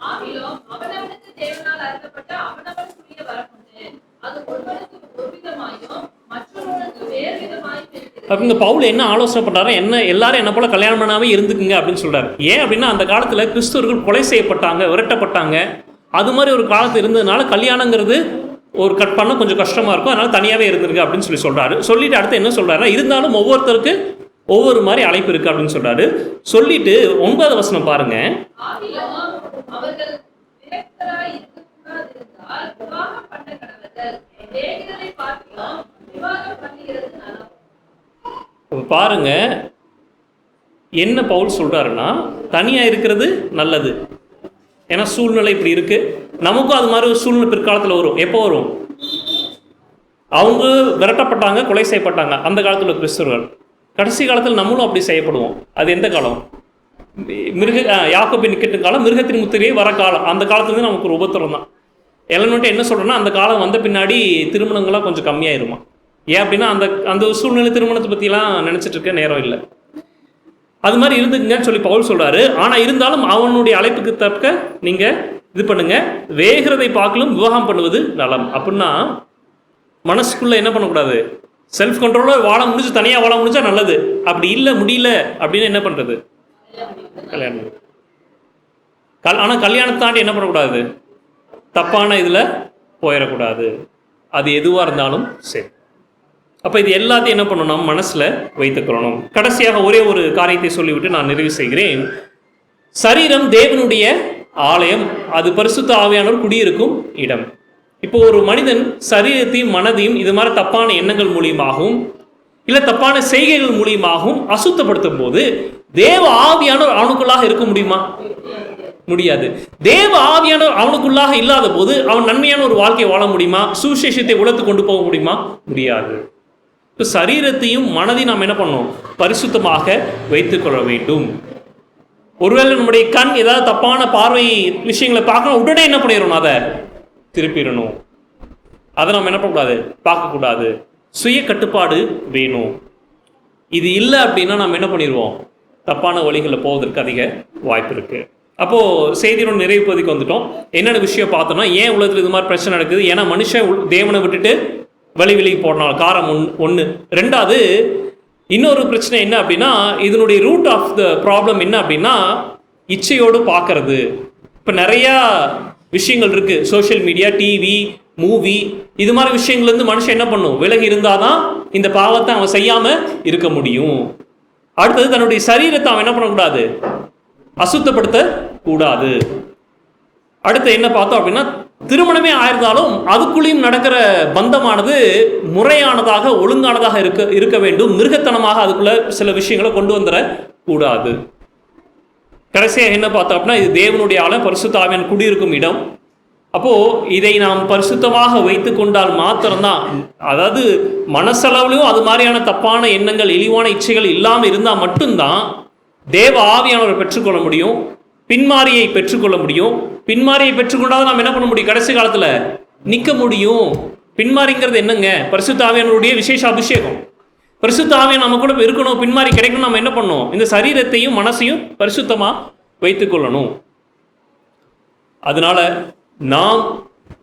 ஆகிலும் அவனவனுக்கு தேவனால் அருளப்பட்ட அவனவனுக்குரிய வரமுண்டு. அது ஒருவனுக்கு ஒருவிதமாயும் மற்றொருவனுக்கு வேறு விதமாயும் இருக்கிறது. அப்போ இந்த பவுல் என்ன ஆலோசனை பண்ணுறாரு, எல்லாரும் என்ன போல கல்யாணம் பண்ணாமே இருந்துக்குங்க அப்படின்னு சொல்றாரு. ஏன் அப்படின்னா அந்த காலத்தில் கிறிஸ்தவர்கள் கொலை செய்யப்பட்டாங்க, விரட்டப்பட்டாங்க. அது மாதிரி ஒரு காலத்து இருந்ததுனால கல்யாணங்கிறது ஒரு கட் பண்ண கொஞ்சம் கஷ்டமாக இருக்கும், அதனால தனியாகவே இருந்திருக்கு அப்படின்னு சொல்கிறாரு. சொல்லிட்டு அடுத்து என்ன சொல்கிறாருன்னா, இருந்தாலும் ஒவ்வொருத்தருக்கு ஒவ்வொரு மாதிரி அழைப்பு இருக்குது அப்படின்னு சொல்கிறாரு. சொல்லிட்டு 9வது வசனம் பாருங்க. ஆகிலும் அவர்கள் விரக்தராய் இருக்கக்கூடாதிருந்தால் விவாகம் பண்ண கடவர்கள். வேகிறதை பார்க்கிறோம், விவாகம் பண்ணுகிறது நலம். பாருங்க என்ன பவுல் சொல்கிறாருன்னா, தனியாக இருக்கிறது நல்லது. ஏன்னா சூழ்நிலை இப்படி இருக்குது, நமக்கும் அது மாதிரி ஒரு சூழ்நிலை பிற்காலத்தில் வரும். எப்போ வரும்? அவங்க விரட்டப்பட்டாங்க, கொலை செய்யப்பட்டாங்க அந்த காலத்தில் கிறிஸ்தவர்கள். கடைசி காலத்தில் நம்மளும் அப்படி செய்யப்படுவோம். அது எந்த காலம்? யாக்கோபின் நிக்கட்டின் காலம், மிருகத்தின் முத்திரையே வர காலம். அந்த காலத்துலேருந்து நமக்கு ஒரு உபத்திரம் தான். எலமெண்ட்டு என்ன சொல்கிறேன்னா, அந்த காலம் வந்த பின்னாடி திருமணங்கள்லாம் கொஞ்சம் கம்மியாயிருமா. ஏன் அப்படின்னா அந்த சூழ்நிலை திருமணத்தை பற்றிலாம் நினச்சிட்டு இருக்க நேரம் இல்லை. அது மாதிரி இருந்துக்குங்கன்னு சொல்லி பவுல் சொல்கிறாரு. ஆனால் இருந்தாலும் அவனுடைய அழைப்புக்கு தக்க நீங்கள் இது பண்ணுங்க. வேகிறதை பார்க்கலும் விவாகம் பண்ணுவது நலம். அப்படின்னா மனசுக்குள்ளே என்ன பண்ணக்கூடாது, செல்ஃப் கண்ட்ரோலாக வாழ முடிஞ்சு, தனியாக வாழ முடிஞ்சா நல்லது. அப்படி இல்லை, முடியல அப்படின்னு என்ன பண்ணுறது, கல்யாணம். ஆனால் கல்யாணத்தை தாண்டி என்ன பண்ணக்கூடாது, தப்பான இதில் போயிடக்கூடாது. அது எதுவாக இருந்தாலும் சரி. அப்போ இது எல்லாத்தையும் என்ன பண்ணணும், நம்ம மனசில் வைத்துக்கொள்ளணும். கடைசியாக ஒரே ஒரு காரியத்தை சொல்லிவிட்டு நான் நிறைவு செய்கிறேன். சரீரம் தேவனுடைய ஆலயம், அது பரிசுத்த ஆவியானவர் குடியிருக்கும் இடம். இப்போ ஒரு மனிதன் சரீரத்தையும் மனதையும் இது மாதிரி தப்பான எண்ணங்கள் மூலியமாகவும் இல்லை தப்பான செய்கைகள் மூலியமாகவும் அசுத்தப்படுத்தும் போது தேவ ஆவியானவர் அவனுக்குள்ளாக இருக்க முடியுமா? முடியாது. தேவ ஆவியானவர் அவனுக்குள்ளாக இல்லாத போது அவன் நன்மையான ஒரு வாழ்க்கையை வாழ முடியுமா? சுவிசேஷத்தை உலர்த்து கொண்டு போக முடியுமா? முடியாது. இப்போ சரீரத்தையும் மனதையும் நாம் என்ன பண்ணணும், பரிசுத்தமாக வைத்துக்கொள்ள வேண்டும். ஒருவேளை நம்முடைய கண் ஏதாவது தப்பான பார்வை விஷயங்களை பார்க்கணும், உடனே என்ன பண்ணிடணும், அதை திருப்பிடணும். அதை நம்ம என்ன பண்ணக்கூடாது, பார்க்கக்கூடாது. சுய கட்டுப்பாடு வேணும். இது இல்லை அப்படின்னா நம்ம என்ன பண்ணிடுவோம், தப்பான வழிகளில் போவதற்கு அதிக வாய்ப்பு இருக்குது. அப்போது செய்தியோட நிறைவு பகுதிக்கு வந்துட்டோம். என்னென்ன விஷயம் பார்த்தோம்னா, ஏன் உலகத்தில் இது மாதிரி பிரச்சனை நடக்குது, ஏன்னா மனுஷன் தேவனை விட்டுட்டு வெளிக்கு போடனால காரம் ஒன்று. ரெண்டாவது, இன்னொரு பிரச்சனை என்ன அப்படின்னா, இதனுடைய ரூட் ஆஃப் த ப்ராப்ளம் என்ன அப்படின்னா, இச்சையோடு பார்க்கறது. இப்போ நிறையா விஷயங்கள் இருக்குது, சோஷியல் மீடியா, டிவி, மூவி, இது மாதிரி விஷயங்கள்லேருந்து மனுஷன் என்ன பண்ணும், விலகி இருந்தால் தான் இந்த பாவத்தை அவன் செய்யாமல் இருக்க முடியும். அடுத்தது, தன்னுடைய சரீரத்தை அவன் என்ன பண்ணக்கூடாது, அசுத்தப்படுத்த கூடாது. அடுத்து என்ன பார்த்தோம் அப்படின்னா, திருமணமே ஆயிருந்தாலும் அதுக்குள்ளேயும் நடக்கிற பந்தமானது முறையானதாக, ஒழுங்கானதாக இருக்க வேண்டும். மிருகத்தனமாக அதுக்குள்ள சில விஷயங்களை கொண்டு வந்துட கூடாது. கடைசியாக என்ன பார்த்தோம் அப்படின்னா, இது தேவனுடைய ஆலயம், பரிசுத்த ஆவியானவர் குடியிருக்கும் இடம். அப்போது இதை நாம் பரிசுத்தமாக வைத்து கொண்டால் மாத்திரம்தான், அதாவது மனசளவுலையும் அது மாதிரியான தப்பான எண்ணங்கள், இழிவான இச்சைகள் இல்லாமல் இருந்தால் மட்டும்தான் தேவ ஆவியானவரை பெற்றுக்கொள்ள முடியும், பின்மாரியை பெற்றுக்கொள்ள முடியும். பின்மாரியை பெற்றுக்கொண்டால் நாம் என்ன பண்ண முடியும், கடைசி காலத்தில் நிற்க முடியும். பின்மாரிங்கிறது என்னங்க, பரிசுத்த ஆவியானவருடைய விசேஷ அபிஷேகம். பரிசுத்த ஆவியானவர் நம்ம கூட இருக்கணும், பின்மாரி கிடைக்கணும். நம்ம என்ன பண்ணணும், இந்த சரீரத்தையும் மனசையும் பரிசுத்தமாக வைத்துக்கொள்ளணும். அதனால நாம்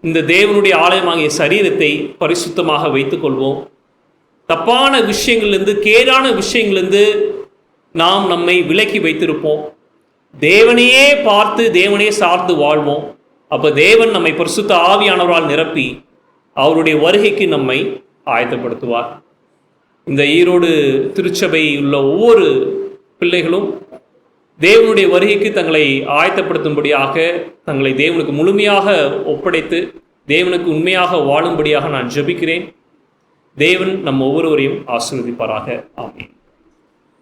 இந்த தேவனுடைய ஆலயமாகிய சரீரத்தை பரிசுத்தமாக வைத்துக்கொள்வோம். தப்பான விஷயங்கள்லேருந்து, கேடான விஷயங்கள்லேருந்து நாம் நம்மை விலக்கி வைத்திருப்போம். தேவனையே பார்த்து தேவனையே சார்ந்து வாழ்வோம். அப்போ தேவன் நம்மை பரிசுத்த ஆவியானவரால் நிரப்பி அவருடைய வருகைக்கு நம்மை ஆயத்தப்படுத்துவார். இந்த ஈரோடு திருச்சபை உள்ள ஒவ்வொரு பிள்ளைகளும் தேவனுடைய வருகைக்கு தங்களை ஆயத்தப்படுத்தும்படியாக, தங்களை தேவனுக்கு முழுமையாக ஒப்படைத்து தேவனுக்கு உண்மையாக வாழும்படியாக நான் ஜெபிக்கிறேன். தேவன் நம் ஒவ்வொருவரையும் ஆசீர்வதிப்பாராக. ஆமென்.